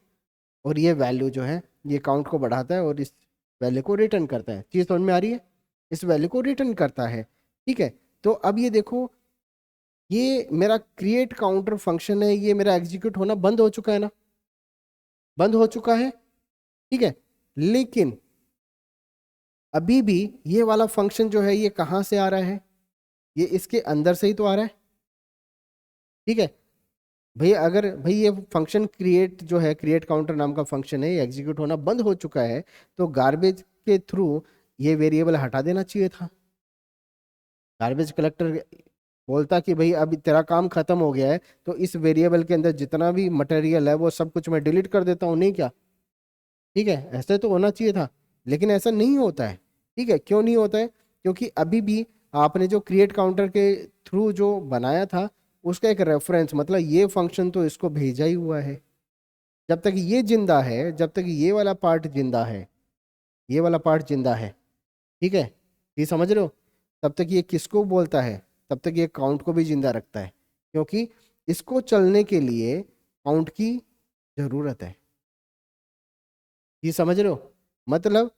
[SPEAKER 1] और ये वैल्यू जो है ये काउंट को बढ़ाता है और इस वैल्यू को रिटर्न करता है। चीज़ समझ में आ रही है, इस वैल्यू को रिटर्न करता है, ठीक है। तो अब ये देखो ये मेरा क्रिएट काउंटर फंक्शन है, ये मेरा एग्जीक्यूट होना बंद हो चुका है ना, बंद हो चुका है, ठीक है। लेकिन अभी भी ये वाला फंक्शन जो है ये कहाँ से आ रहा है, ये इसके अंदर से ही तो आ रहा है, ठीक है। भाई अगर भाई ये फंक्शन क्रिएट जो है, क्रिएट काउंटर नाम का फंक्शन है, ये एग्जीक्यूट होना बंद हो चुका है, तो गार्बेज के थ्रू ये वेरिएबल हटा देना चाहिए था। गार्बेज कलेक्टर बोलता कि भाई अब तेरा काम खत्म हो गया है तो इस वेरिएबल के अंदर जितना भी मटेरियल है वो सब कुछ मैं डिलीट कर देता हूँ, नहीं क्या, ठीक है। ऐसे तो होना चाहिए था, लेकिन ऐसा नहीं होता है, ठीक है। क्यों नहीं होता है, क्योंकि अभी भी आपने जो क्रिएट काउंटर के थ्रू जो बनाया था उसका एक रेफरेंस, मतलब ये फंक्शन तो इसको भेजा ही हुआ है। जब तक ये जिंदा है, जब तक ये वाला पार्ट जिंदा है, ये वाला पार्ट जिंदा है, ठीक है, ये समझ रहे हो, तब तक ये किसको बोलता है, तब तक ये काउंट को भी जिंदा रखता है, क्योंकि इसको चलने के लिए काउंट की जरूरत है। ये समझ रहे हो, मतलब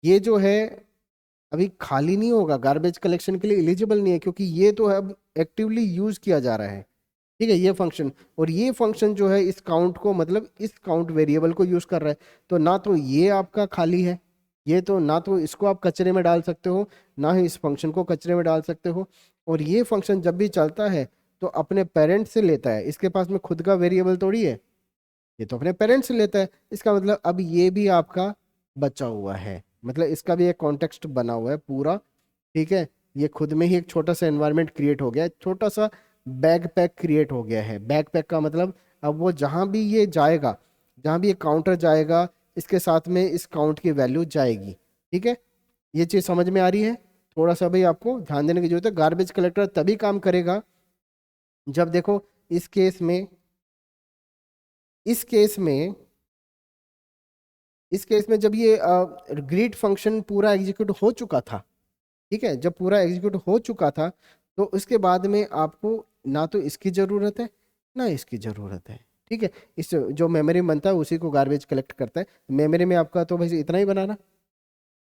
[SPEAKER 1] ये जो है अभी खाली नहीं होगा, गार्बेज कलेक्शन के लिए एलिजिबल नहीं है, क्योंकि ये तो अब एक्टिवली यूज किया जा रहा है, ठीक है, ये फंक्शन। और ये फंक्शन जो है इस काउंट को, मतलब इस काउंट वेरिएबल को यूज कर रहा है, तो ना तो ये आपका खाली है, ये तो ना तो इसको आप कचरे में डाल सकते हो, ना ही इस फंक्शन को कचरे में डाल सकते हो। और ये फंक्शन जब भी चलता है तो अपने पेरेंट से लेता है, इसके पास में खुद का वेरिएबल थोड़ी है, ये तो अपने पेरेंट्स से लेता है। इसका मतलब अब ये भी आपका बचा हुआ है, मतलब इसका भी एक कॉन्टेक्स्ट बना हुआ है पूरा, ठीक है। ये खुद में ही एक छोटा सा एनवायरनमेंट क्रिएट हो गया है, छोटा सा बैग पैक क्रिएट हो गया है। बैग पैक का मतलब अब वो जहाँ भी ये जाएगा, जहाँ भी ये काउंटर जाएगा इसके साथ में इस काउंट की वैल्यू जाएगी, ठीक है। ये चीज़ समझ में आ रही है, थोड़ा सा भाई आपको ध्यान देने की जरूरत है। गार्बेज कलेक्टर तभी काम करेगा जब देखो इस केस में, इस केस में, इस केस में जब ये ग्रीट फंक्शन पूरा एग्जीक्यूट हो चुका था, ठीक है, जब पूरा एग्जीक्यूट हो चुका था तो उसके बाद में आपको ना तो इसकी ज़रूरत है ना इसकी ज़रूरत है, ठीक है। इस जो मेमोरी में बनता है उसी को गार्बेज कलेक्ट करता है। मेमोरी में आपका तो भाई इतना ही बनाना,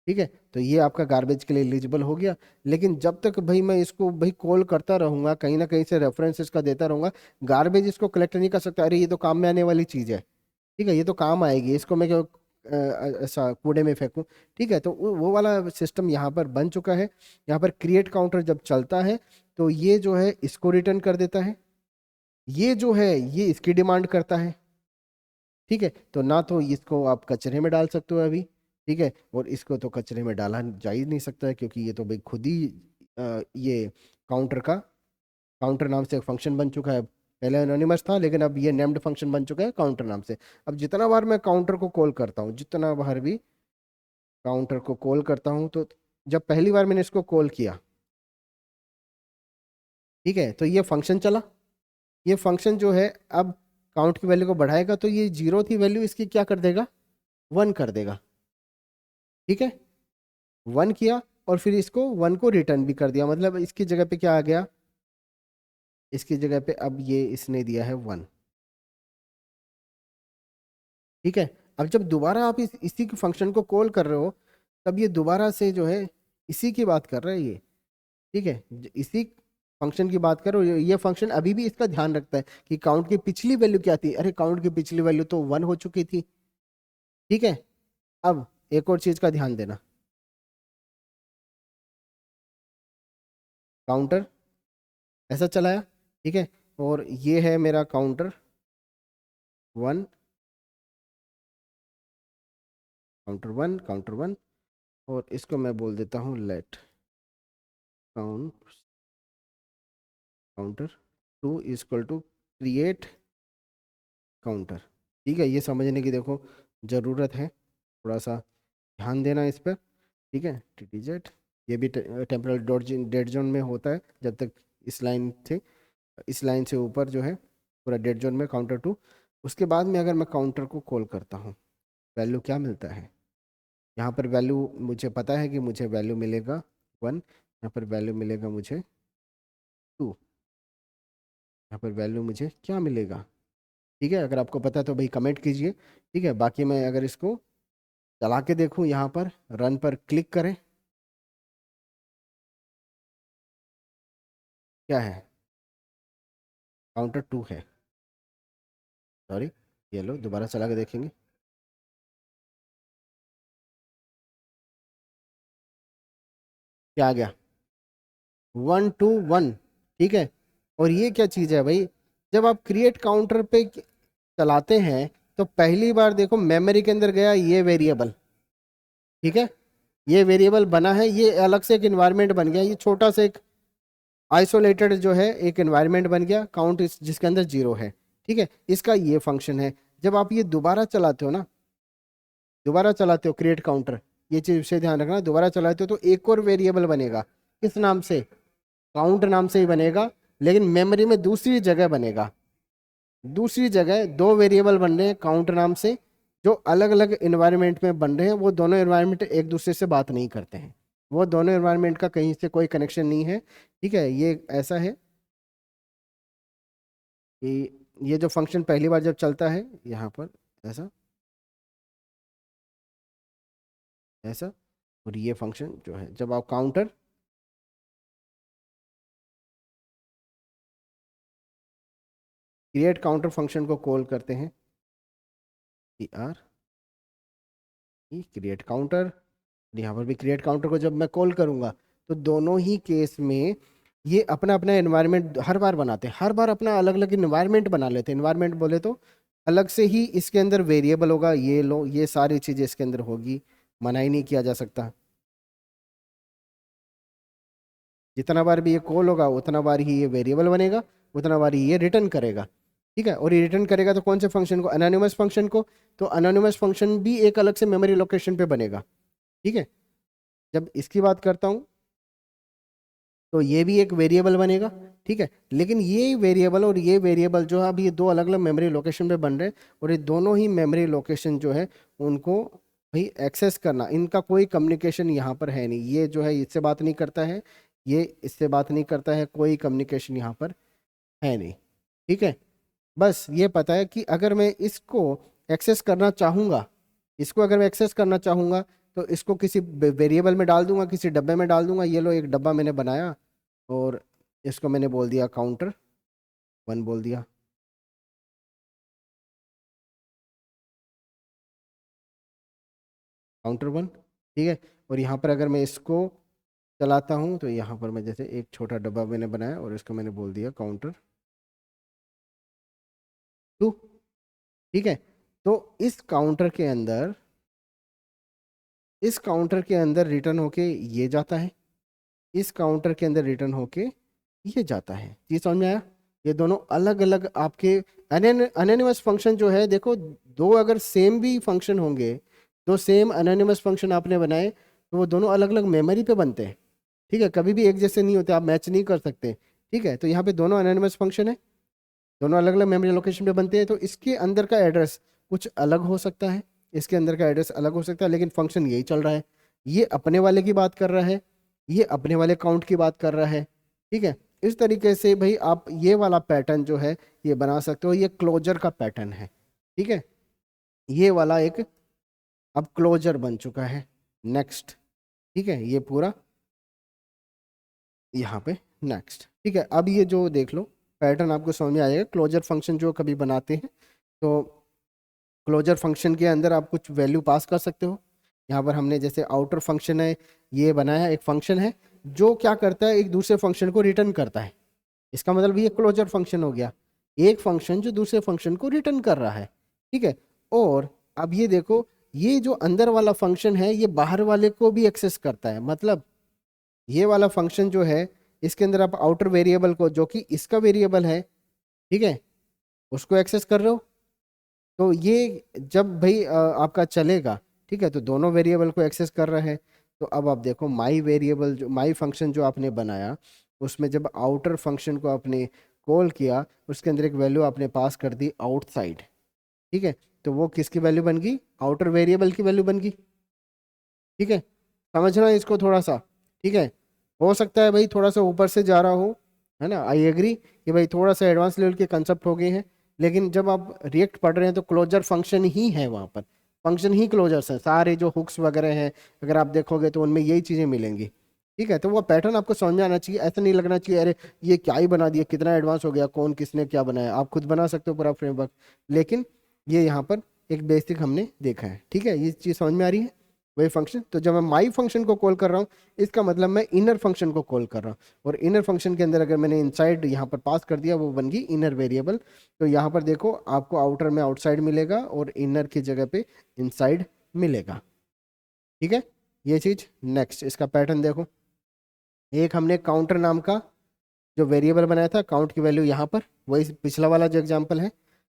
[SPEAKER 1] ठीक है। तो ये आपका गार्बेज के लिए एलिजिबल हो गया। लेकिन जब तक भाई मैं इसको भाई कॉल करता रहूंगा, कहीं ना कहीं से रेफरेंसेस का देता रहूंगा, गार्बेज इसको कलेक्ट नहीं कर सकता। अरे ये तो काम में आने वाली चीज़ है, ठीक है, ये तो काम आएगी, इसको मैं क्यों ऐसा कूड़े में फेंकूं, ठीक है। तो वो वाला सिस्टम यहाँ पर बन चुका है। यहाँ पर क्रिएट काउंटर जब चलता है तो ये जो है इसको रिटर्न कर देता है, ये जो है ये इसकी डिमांड करता है, ठीक है। तो ना तो इसको आप कचरे में डाल सकते हो अभी, ठीक है, और इसको तो कचरे में डाला जा ही नहीं सकता है, क्योंकि ये तो भाई खुद ही ये काउंटर का काउंटर नाम से एक फंक्शन बन चुका है। पहले एनोनिमस था, लेकिन अब ये नेम्ड फंक्शन बन चुका है काउंटर नाम से। अब जितना बार मैं काउंटर को कॉल करता हूँ, जितना बार भी काउंटर को कॉल करता हूँ, तो जब पहली बार मैंने इसको कॉल किया, ठीक है, तो ये फंक्शन चला। ये फंक्शन जो है अब काउंट की वैल्यू को बढ़ाएगा, तो ये 0 थी वैल्यू इसकी क्या कर देगा, 1 कर देगा, ठीक है। 1 किया और फिर इसको 1 को रिटर्न भी कर दिया, मतलब इसकी जगह पे क्या आ गया, इसकी जगह पे अब ये इसने दिया है 1, ठीक है। अब जब दोबारा आप इसी के फंक्शन को कॉल कर रहे हो, तब ये दोबारा से जो है इसी की बात कर रहा है ये, ठीक है, इसी फंक्शन की बात करो। ये फंक्शन अभी भी इसका ध्यान रखता है कि काउंट की पिछली वैल्यू क्या थी। अरे काउंट की पिछली वैल्यू तो 1 हो चुकी थी, ठीक है। अब एक और चीज का ध्यान देना, काउंटर ऐसा चलाया, ठीक है, और ये है मेरा काउंटर 1, काउंटर 1, और इसको मैं बोल देता हूँ let count counter 2 equal to create counter, ठीक है। ये समझने की देखो ज़रूरत है, थोड़ा सा ध्यान देना इस पर, ठीक है। TTZ ये भी टेम्परल डेड जोन में होता है जब तक इस लाइन से ऊपर जो है पूरा डेड जोन में काउंटर 2। उसके बाद में अगर मैं काउंटर को कॉल करता हूँ, वैल्यू क्या मिलता है, यहाँ पर वैल्यू मुझे पता है कि मुझे वैल्यू मिलेगा 1, यहाँ पर वैल्यू मिलेगा मुझे 2, यहाँ पर वैल्यू मुझे क्या मिलेगा, ठीक है। अगर आपको पता है तो भाई कमेंट कीजिए, ठीक है। बाकी मैं अगर इसको चला के देखूँ, यहाँ पर रन पर क्लिक करें, क्या है, काउंटर 2 है, सॉरी, ये लो दोबारा चला के देखेंगे, क्या आ गया, 1 2 1, ठीक है। और ये क्या चीज़ है भाई, जब आप क्रिएट काउंटर पे चलाते हैं तो पहली बार देखो मेमोरी के अंदर गया ये वेरिएबल, ठीक है, ये वेरिएबल बना है, ये अलग से एक इन्वायरमेंट बन गया, ये छोटा सा एक आइसोलेटेड जो है एक एनवायरनमेंट बन गया काउंट जिसके अंदर 0 है, ठीक है। इसका ये फंक्शन है। जब आप ये दोबारा चलाते हो ना, दोबारा चलाते हो क्रिएट काउंटर, ये चीज से ध्यान रखना, दोबारा चलाते हो तो एक और वेरिएबल बनेगा, किस नाम से, काउंट नाम से ही बनेगा, लेकिन मेमोरी में दूसरी जगह बनेगा, दूसरी जगह दो वेरिएबल बन रहे हैं काउंट नाम से, जो अलग अलग इन्वायरमेंट में बन रहे हैं। वो दोनों इन्वायरमेंट एक दूसरे से बात नहीं करते हैं, वो दोनों इन्वायरमेंट का कहीं से कोई कनेक्शन नहीं है, ठीक है। ये ऐसा है कि ये जो फंक्शन पहली बार जब चलता है यहाँ पर ऐसा ऐसा, और ये फंक्शन जो है जब आप काउंटर क्रिएट काउंटर फंक्शन को कॉल करते हैं, CR क्रिएट काउंटर, यहाँ पर भी क्रिएट काउंटर को जब मैं कॉल करूँगा तो दोनों ही केस में ये अपना अपना एनवायरनमेंट हर बार बनाते हैं, हर बार अपना अलग अलग इन्वायरमेंट बना लेते हैं। इन्वायरमेंट बोले तो अलग से ही इसके अंदर वेरिएबल होगा, ये लो ये सारी चीज़ें इसके अंदर होगी, मना ही नहीं किया जा सकता। जितना बार भी ये कॉल होगा उतना बार ही ये वेरिएबल बनेगा, उतना बार ही ये रिटर्न करेगा, ठीक है। और ये रिटर्न करेगा तो कौन से फंक्शन को, एनोनिमस फंक्शन को। तो एनोनिमस फंक्शन भी एक अलग से मेमोरी लोकेशन पे बनेगा, ठीक है। जब इसकी बात करता हूँ तो ये भी एक वेरिएबल बनेगा, ठीक है। लेकिन ये वेरिएबल और ये वेरिएबल जो है, अब ये दो अलग अलग मेमोरी लोकेशन पे बन रहे हैं, और ये दोनों ही मेमोरी लोकेशन जो है उनको भाई एक्सेस करना, इनका कोई कम्युनिकेशन यहाँ पर है नहीं। ये जो है इससे बात नहीं करता है, ये इससे बात नहीं करता है, कोई कम्युनिकेशन यहाँ पर है नहीं। ठीक है, बस ये पता है कि अगर मैं इसको एक्सेस करना चाहूँगा, इसको अगर मैं एक्सेस करना चाहूँगा तो इसको किसी वेरिएबल में डाल दूंगा, किसी डब्बे में डाल दूंगा। ये लो एक डब्बा मैंने बनाया और इसको मैंने बोल दिया काउंटर 1 बोल दिया। काउंटर 1, ठीक है। और यहाँ पर अगर मैं इसको चलाता हूँ तो यहाँ पर मैं जैसे एक छोटा डब्बा मैंने बनाया और इसको मैंने बोल दिया काउंटर 2, ठीक है। तो इस काउंटर के अंदर रिटर्न होके ये जाता है, इस काउंटर के अंदर रिटर्न होके ये जाता है। ये समझ में आया? ये दोनों अलग अलग आपके अनोनिमस फंक्शन जो है, देखो दो अगर सेम भी फंक्शन होंगे, दो सेम अनोनिमस फंक्शन आपने बनाए तो वो दोनों अलग अलग मेमोरी पे बनते हैं। ठीक है, कभी भी एक जैसे नहीं होते, आप मैच नहीं कर सकते। ठीक है, तो यहाँ पे दोनों अनोनिमस फंक्शन है, दोनों अलग अलग मेमोरी लोकेशन पे बनते हैं, तो इसके अंदर का एड्रेस कुछ अलग हो सकता है, इसके अंदर का एड्रेस अलग हो सकता है, लेकिन फंक्शन यही चल रहा है। ये अपने वाले की बात कर रहा है, ये अपने वाले काउंट की बात कर रहा है। ठीक है, इस तरीके से भाई आप ये वाला पैटर्न जो है ये बना सकते हो। ये क्लोजर का पैटर्न है। ठीक है, ये वाला एक अब क्लोजर बन चुका है। नेक्स्ट, ठीक है, ये पूरा यहाँ पे नेक्स्ट। ठीक है, अब ये जो देख लो पैटर्न आपको समझ में आएगा। क्लोजर फंक्शन जो कभी बनाते हैं तो क्लोजर फंक्शन के अंदर आप कुछ वैल्यू पास कर सकते हो। यहाँ पर हमने जैसे आउटर फंक्शन है, ये बनाया एक फंक्शन है जो क्या करता है, एक दूसरे फंक्शन को रिटर्न करता है। इसका मतलब ये क्लोजर फंक्शन हो गया, एक फंक्शन जो दूसरे फंक्शन को रिटर्न कर रहा है। ठीक है, और अब ये देखो, ये जो अंदर वाला फंक्शन है ये बाहर वाले को भी एक्सेस करता है। मतलब ये वाला फंक्शन जो है, इसके अंदर आप आउटर वेरिएबल को, जो कि इसका वेरिएबल है, ठीक है, उसको एक्सेस कर रहे हो। तो ये जब भाई आपका चलेगा, ठीक है, तो दोनों वेरिएबल को एक्सेस कर रहा है। तो अब आप देखो माई वेरिएबल जो माई फंक्शन जो आपने बनाया, उसमें जब आउटर फंक्शन को आपने कॉल किया, उसके अंदर एक वैल्यू आपने पास कर दी आउटसाइड। ठीक है, तो वो किसकी वैल्यू बन गई? आउटर वेरिएबल की वैल्यू बन गई। ठीक है, समझना इसको थोड़ा सा। ठीक है, हो सकता है भाई थोड़ा सा ऊपर से जा रहा हो, है ना, आई एग्री कि भाई थोड़ा सा एडवांस लेवल के कंसेप्ट हो गए हैं, लेकिन जब आप रिएक्ट पढ़ रहे हैं तो क्लोजर फंक्शन ही है वहाँ पर, फंक्शन ही क्लोजर्स हैं सारे। जो हुक्स वगैरह हैं अगर आप देखोगे तो उनमें यही चीज़ें मिलेंगी। ठीक है, तो वो पैटर्न आपको समझ में आना चाहिए, ऐसा नहीं लगना चाहिए अरे ये क्या ही बना दिया, कितना एडवांस हो गया, कौन किसने क्या बनाया। आप खुद बना सकते हो पूरा फ्रेमवर्क, लेकिन ये यहाँ पर एक बेसिक हमने देखा है। ठीक है, ये चीज़ समझ में आ रही है? वही फंक्शन, तो जब मैं माई फंक्शन को कॉल कर रहा हूँ, इसका मतलब मैं इनर फंक्शन को कॉल कर रहा हूँ, और इनर फंक्शन के अंदर अगर मैंने इनसाइड यहाँ पर पास कर दिया, वो बन गई इनर वेरिएबल। तो यहाँ पर देखो आपको आउटर में आउटसाइड मिलेगा और इनर की जगह पे इनसाइड मिलेगा। ठीक है, ये चीज़। नेक्स्ट इसका पैटर्न देखो, एक हमने काउंटर नाम का जो वेरिएबल बनाया था, काउंट की वैल्यू यहाँ पर, वही पिछला वाला जो एग्जाम्पल है,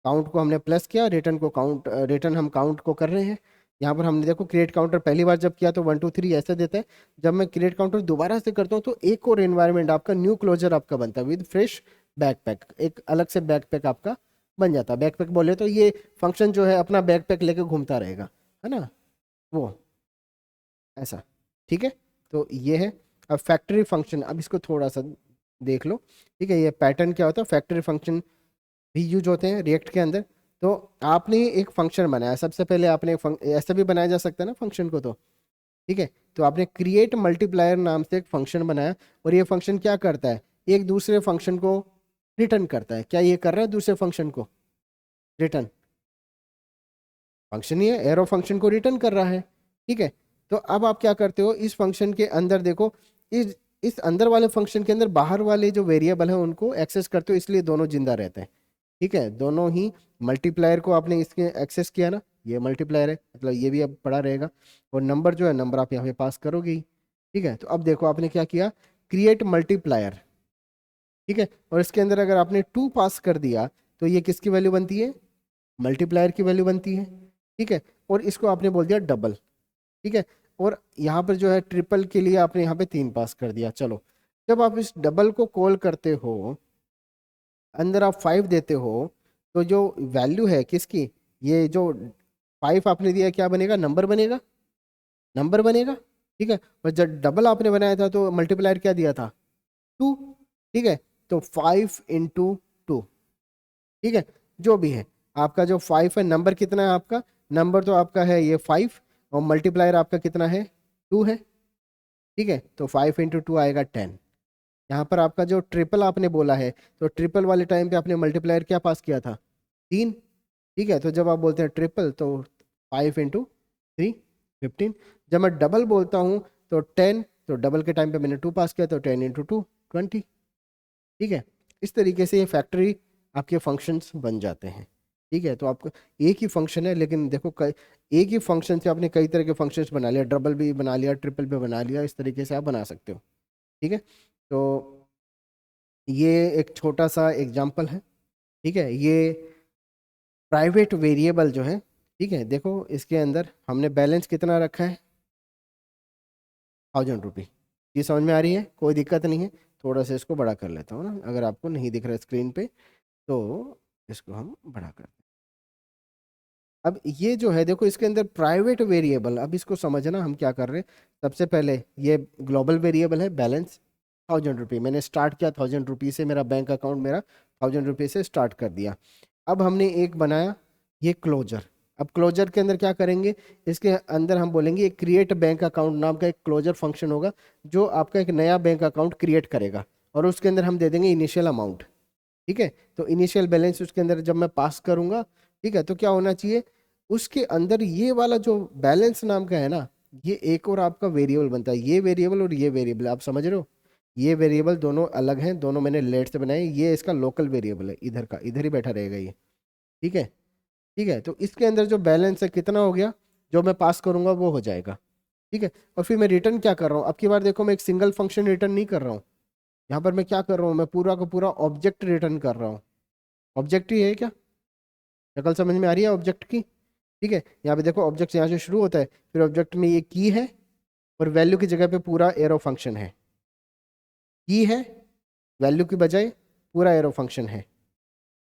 [SPEAKER 1] काउंट को हमने प्लस किया, रिटर्न को काउंट, रिटर्न हम काउंट को कर रहे हैं। यहाँ पर हमने देखो क्रिएट काउंटर पहली बार जब किया तो 1 2 3 ऐसे देता है। जब मैं क्रिएट काउंटर दोबारा से करता हूँ तो एक और एनवायरनमेंट आपका, न्यू क्लोजर आपका बनता है विद फ्रेश बैकपैक, एक अलग से बैकपैक आपका बन जाता है। बैकपैक बोले तो ये फंक्शन जो है अपना बैकपैक लेके घूमता रहेगा, है ना, वो ऐसा। ठीक है, तो ये है। अब फैक्ट्री फंक्शन, अब इसको थोड़ा सा देख लो। ठीक है, ये पैटर्न क्या होता है, फैक्ट्री फंक्शन भी यूज होते हैं रिएक्ट के अंदर। तो आपने एक फंक्शन बनाया, सबसे पहले आपने ऐसा भी बनाया जा सकता है ना फंक्शन को, तो ठीक है, तो आपने क्रिएट मल्टीप्लायर नाम से एक फंक्शन बनाया, और ये फंक्शन क्या करता है, एक दूसरे फंक्शन को रिटर्न करता है। क्या ये कर रहा है? दूसरे फंक्शन को रिटर्न, फंक्शन ही है, एरो फंक्शन को रिटर्न कर रहा है। ठीक है, तो अब आप क्या करते हो, इस फंक्शन के अंदर देखो, इस अंदर वाले फंक्शन के अंदर बाहर वाले जो वेरिएबल है उनको एक्सेस करते हो, इसलिए दोनों जिंदा रहते हैं। ठीक है, दोनों ही मल्टीप्लायर को आपने इसके एक्सेस किया ना, ये मल्टीप्लायर है, मतलब ये भी अब पड़ा रहेगा, और नंबर जो है नंबर आप यहाँ पे पास करोगे ही। ठीक है, तो अब देखो आपने क्या किया, क्रिएट मल्टीप्लायर। ठीक है, और इसके अंदर अगर आपने 2 पास कर दिया तो ये किसकी वैल्यू बनती है? मल्टीप्लायर की वैल्यू बनती है। ठीक है, और इसको आपने बोल दिया डबल। ठीक है, और यहाँ पर जो है ट्रिपल के लिए आपने यहाँ पे 3 पास कर दिया। चलो, जब आप इस डबल को कॉल करते हो, अंदर आप 5 देते हो, तो जो वैल्यू है किसकी, ये जो 5 आपने दिया क्या बनेगा? नंबर बनेगा, नंबर बनेगा। ठीक है, और जब डबल आपने बनाया था तो मल्टीप्लायर क्या दिया था? 2। ठीक है, तो 5 इंटू 2, ठीक है, जो भी है आपका जो 5 है, नंबर कितना है आपका, नंबर तो आपका है ये 5 और मल्टीप्लायर आपका कितना है 2 है, ठीक है, तो 5 इंटू 2 आएगा 10। यहाँ पर आपका जो ट्रिपल आपने बोला है, तो ट्रिपल वाले टाइम पे आपने मल्टीप्लायर क्या पास किया था 3, ठीक है, तो जब आप बोलते हैं ट्रिपल तो 5 इंटू 3 15, जब मैं डबल बोलता हूँ तो 10, तो डबल के टाइम पे मैंने 2 पास किया तो 10 इंटू 2 20, ठीक है। इस तरीके से ये फैक्टरी आपके फंक्शंस बन जाते हैं, ठीक है। तो आपको एक ही फंक्शन है, लेकिन देखो एक ही फंक्शन से आपने कई तरह के फंक्शंस बना लिया, डबल भी बना लिया, ट्रिपल भी बना लिया, इस तरीके से आप बना सकते हो, ठीक है। तो ये एक छोटा सा एग्जाम्पल है, ठीक है। ये प्राइवेट वेरिएबल जो है, ठीक है, देखो इसके अंदर हमने बैलेंस कितना रखा है 1000 रुपये, ये समझ में आ रही है, कोई दिक्कत नहीं है। थोड़ा सा इसको बड़ा कर लेता हूँ ना, अगर आपको नहीं दिख रहा है स्क्रीन पे तो इसको हम बड़ा कर दें। अब ये जो है देखो इसके अंदर प्राइवेट वेरिएबल, अब इसको समझना हम क्या कर रहे हैं। सबसे पहले ये ग्लोबल वेरिएबल है बैलेंस 1000 रुपये, मैंने स्टार्ट किया 1000 रुपये से, मेरा बैंक अकाउंट मेरा 1000 रुपये से स्टार्ट कर दिया। अब हमने एक बनाया ये क्लोजर, अब क्लोजर के अंदर क्या करेंगे, इसके अंदर हम बोलेंगे एक क्रिएट बैंक अकाउंट नाम का एक क्लोजर फंक्शन होगा, जो आपका एक नया बैंक अकाउंट क्रिएट करेगा, और उसके अंदर हम दे देंगे इनिशियल अमाउंट, ठीक है। तो इनिशियल बैलेंस उसके अंदर जब मैं पास करूंगा, ठीक है, तो क्या होना चाहिए उसके अंदर ये वाला जो बैलेंस नाम का है ना, ये एक और आपका वेरिएबल बनता है, ये वेरिएबल और ये वेरिएबल, आप समझ रहे हो, ये वेरिएबल दोनों अलग हैं, दोनों मैंने लेट से बनाए, ये इसका लोकल वेरिएबल है, इधर का इधर ही बैठा रहेगा ये, ठीक है, ठीक है। तो इसके अंदर जो बैलेंस है कितना हो गया, जो मैं पास करूंगा वो हो जाएगा, ठीक है। और फिर मैं रिटर्न क्या कर रहा हूँ, अब की बार देखो मैं एक सिंगल फंक्शन रिटर्न नहीं कर रहा हूँ, यहाँ पर मैं क्या कर रहा हूँ, मैं पूरा का पूरा ऑब्जेक्ट रिटर्न कर रहा हूँ। ऑब्जेक्ट ही है क्या, शक्ल समझ में आ रही है ऑब्जेक्ट की, ठीक है। यहाँ पे देखो ऑब्जेक्ट यहाँ से शुरू होता है, फिर ऑब्जेक्ट में ये की है, और वैल्यू की जगह पे पूरा एरो फंक्शन है, की है वैल्यू की बजाय पूरा एरो फंक्शन है,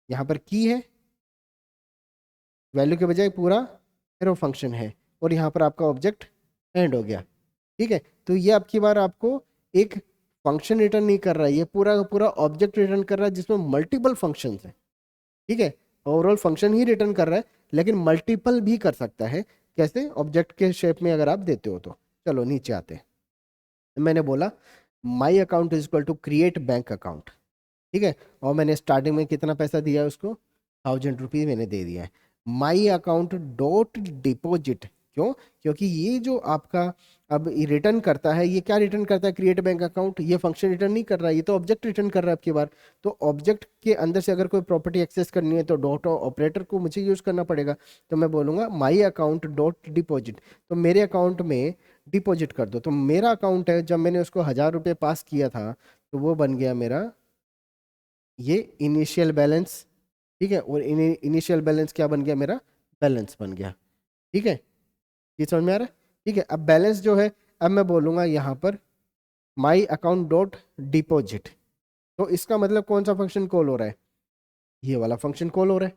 [SPEAKER 1] यहाँ पर की है वैल्यू के बजाय पूरा एरो फंक्शन है, और यहाँ पर आपका ऑब्जेक्ट एंड हो गया, ठीक है। तो ये आपकी बार आपको एक फंक्शन रिटर्न नहीं कर रहा है, ये पूरा का पूरा ऑब्जेक्ट रिटर्न कर रहा है जिसमें मल्टीपल फंक्शंस हैं, ठीक है। ओवरऑल फंक्शन ही रिटर्न कर रहा है, लेकिन मल्टीपल भी कर सकता है, कैसे, ऑब्जेक्ट के शेप में अगर आप देते हो तो। चलो नीचे आते हैं, मैंने बोला my account is equal to create bank account, ठीक है, और मैंने स्टार्टिंग में कितना पैसा दिया है उसको 1000 रुपये मैंने दे दिया है। माई अकाउंट डॉट डिपॉजिट, क्यों, क्योंकि ये जो आपका अब रिटर्न करता है, ये क्या रिटर्न करता है क्रिएट बैंक अकाउंट, ये फंक्शन रिटर्न नहीं कर रहा है, ये तो ऑब्जेक्ट रिटर्न कर रहा है आपकी बार। तो ऑब्जेक्ट के अंदर से अगर कोई प्रॉपर्टी एक्सेस करनी है तो डॉट ऑपरेटर को मुझे यूज़ करना पड़ेगा, तो मैं बोलूँगा माई अकाउंट डॉट डिपॉजिट, तो मेरे अकाउंट में डिपॉजिट कर दो। तो मेरा अकाउंट है, जब मैंने उसको 1000 रुपये पास किया था तो वो बन गया मेरा ये इनिशियल बैलेंस, ठीक है, और इनिशियल बैलेंस क्या बन गया मेरा बैलेंस बन गया, ठीक है, ये समझ में आ रहा है, ठीक है। अब बैलेंस जो है, अब मैं बोलूँगा यहाँ पर माई अकाउंट डॉट डिपॉजिट, तो इसका मतलब कौन सा फंक्शन कॉल हो रहा है, ये वाला फंक्शन कॉल हो रहा है,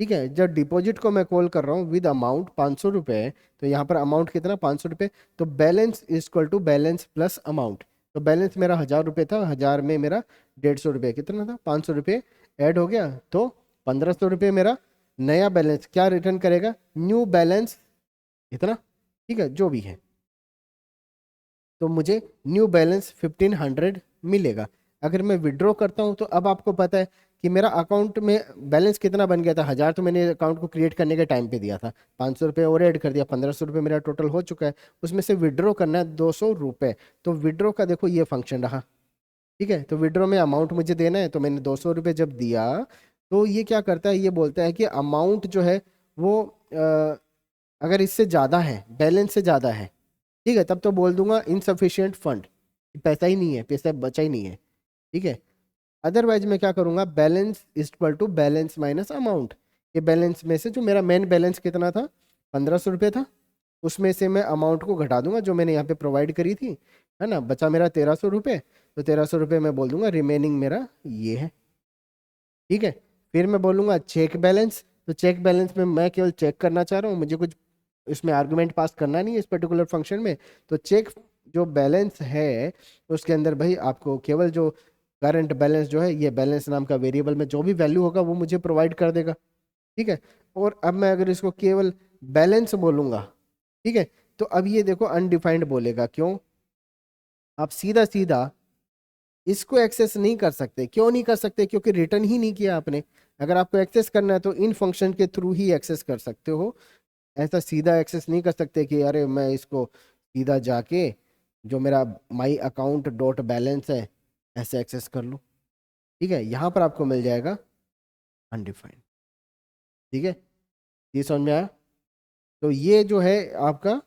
[SPEAKER 1] ठीक है। जब डिपॉजिट को मैं कॉल कर रहा हूँ विद अमाउंट 500 रुपये, तो यहाँ पर अमाउंट कितना 500 रुपये, तो balance is equal to balance plus amount, तो बैलेंस मेरा 1000 रुपये था, 1000 में मेरा 150 रुपये कितना था 500 रुपये ऐड हो गया, तो 1500 रुपये मेरा नया बैलेंस क्या रिटर्न करेगा, न्यू बैलेंस इतना, ठीक है, जो भी है, तो मुझे न्यू बैलेंस 1500 मिलेगा। अगर मैं विड्रॉ करता हूँ तो अब आपको पता है कि मेरा अकाउंट में बैलेंस कितना बन गया था, 1000 तो मैंने अकाउंट को क्रिएट करने के टाइम पे दिया था, 500 रुपये और ऐड कर दिया, 1500 रुपये मेरा टोटल हो चुका है, उसमें से विड्रॉ करना है 200 रुपये, तो विड्रॉ का देखो ये फंक्शन रहा, ठीक है। तो विड्रॉ में अमाउंट मुझे देना है, तो मैंने 200 रुपये जब दिया, तो ये क्या करता है, ये बोलता है कि अमाउंट जो है वो अगर इससे ज़्यादा है, बैलेंस से ज़्यादा है, ठीक है, तब तो बोल दूंगा इनसफिशियंट फंड, पैसा ही नहीं है, पैसा बचा ही नहीं है, ठीक है। अदरवाइज मैं क्या करूंगा, balance is equal to balance minus amount, ये बैलेंस में से जो मेरा मेन बैलेंस कितना था 1500 रुपये था, उसमें से मैं अमाउंट को घटा दूंगा जो मैंने यहाँ पे प्रोवाइड करी थी, है ना, बचा मेरा 1300 रुपये, तो 1300 रुपये मैं बोल दूंगा रिमेनिंग मेरा ये है, ठीक है। फिर मैं बोलूँगा चेक बैलेंस, तो चेक बैलेंस में मैं केवल चेक करना चाह रहा हूँ, मुझे कुछ इसमें आर्गुमेंट पास करना नहीं है इस पर्टिकुलर फंक्शन में, तो चेक जो बैलेंस है उसके अंदर भाई आपको केवल जो करंट बैलेंस जो है ये बैलेंस नाम का वेरिएबल में जो भी वैल्यू होगा वो मुझे प्रोवाइड कर देगा, ठीक है। और अब मैं अगर इसको केवल बैलेंस बोलूंगा, ठीक है, तो अब ये देखो अनडिफाइंड बोलेगा। क्यों? आप सीधा सीधा इसको एक्सेस नहीं कर सकते। क्यों नहीं कर सकते? क्योंकि रिटर्न ही नहीं किया आपने। अगर आपको एक्सेस करना है तो इन फंक्शन के थ्रू ही एक्सेस कर सकते हो। ऐसा सीधा एक्सेस नहीं कर सकते कि अरे मैं इसको सीधा जाके जो मेरा माई अकाउंट डॉट बैलेंस है ऐसे एक्सेस कर लूँ, ठीक है। यहाँ पर आपको मिल जाएगा अनडिफाइंड, ठीक है। ये समझ में आया? तो ये जो है आपका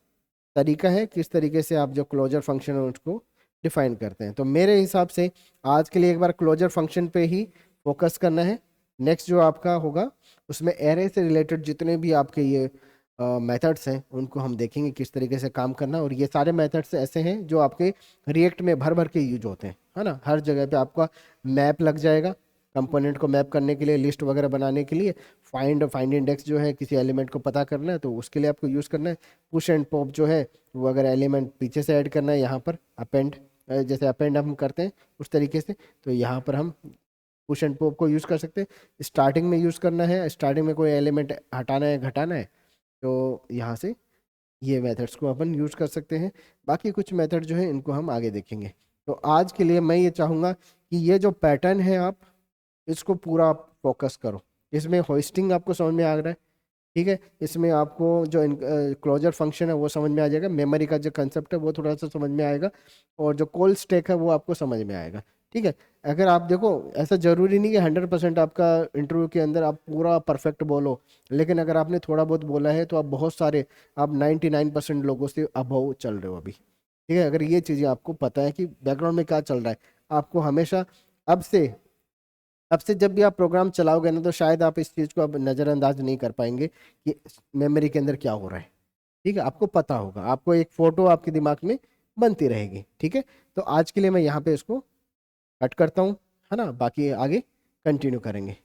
[SPEAKER 1] तरीका है किस तरीके से आप जो क्लोजर फंक्शन है उसको डिफाइन करते हैं। तो मेरे हिसाब से आज के लिए एक बार क्लोजर फंक्शन पे ही फोकस करना है। नेक्स्ट जो आपका होगा उसमें एरे से रिलेटेड जितने भी आपके ये मेथड्स हैं उनको हम देखेंगे किस तरीके से काम करना। और ये सारे मेथड्स ऐसे हैं जो आपके रिएक्ट में भर भर के यूज होते हैं, है ना। हर जगह पे आपका मैप लग जाएगा कंपोनेंट को मैप करने के लिए, लिस्ट वगैरह बनाने के लिए। फाइंड इंडेक्स जो है किसी एलिमेंट को पता करना है तो उसके लिए आपको यूज़ करना है। पुश एंड पॉप जो है वो अगर एलिमेंट पीछे से ऐड करना है यहाँ पर अपेंड, जैसे अपेंड हम करते हैं उस तरीके से, तो यहाँ पर हम पुश एंड पॉप को यूज़ कर सकते हैं। स्टार्टिंग में यूज़ करना है, स्टार्टिंग में कोई एलिमेंट हटाना है घटाना है तो यहाँ से ये मेथड्स को अपन यूज़ कर सकते हैं। बाकी कुछ मेथड जो है इनको हम आगे देखेंगे। तो आज के लिए मैं ये चाहूँगा कि ये जो पैटर्न है आप इसको पूरा आप फोकस करो। इसमें होस्टिंग आपको समझ में आ रहा है, ठीक है। इसमें आपको जो क्लोजर फंक्शन है वो समझ में आ जाएगा, मेमोरी का जो कंसेप्ट है वो थोड़ा सा समझ में आएगा, और जो कॉल स्टैक है वो आपको समझ में आएगा, ठीक है। अगर आप देखो ऐसा ज़रूरी नहीं कि 100% आपका इंटरव्यू के अंदर आप पूरा परफेक्ट बोलो, लेकिन अगर आपने थोड़ा बहुत बोला है तो आप बहुत सारे, आप 99% लोगों से अबव चल रहे हो अभी, ठीक है। अगर ये चीज़ें आपको पता है कि बैकग्राउंड में क्या चल रहा है, आपको हमेशा अब से जब भी आप प्रोग्राम चलाओगे ना तो शायद आप इस चीज़ को अब नज़रअंदाज नहीं कर पाएंगे कि मेमोरी के अंदर क्या हो रहा है, ठीक है। आपको पता होगा, आपको एक फ़ोटो आपके दिमाग में बनती रहेगी, ठीक है। तो आज के लिए मैं यहाँ पे इसको कट करता हूँ, है ना। बाकी आगे कंटिन्यू करेंगे।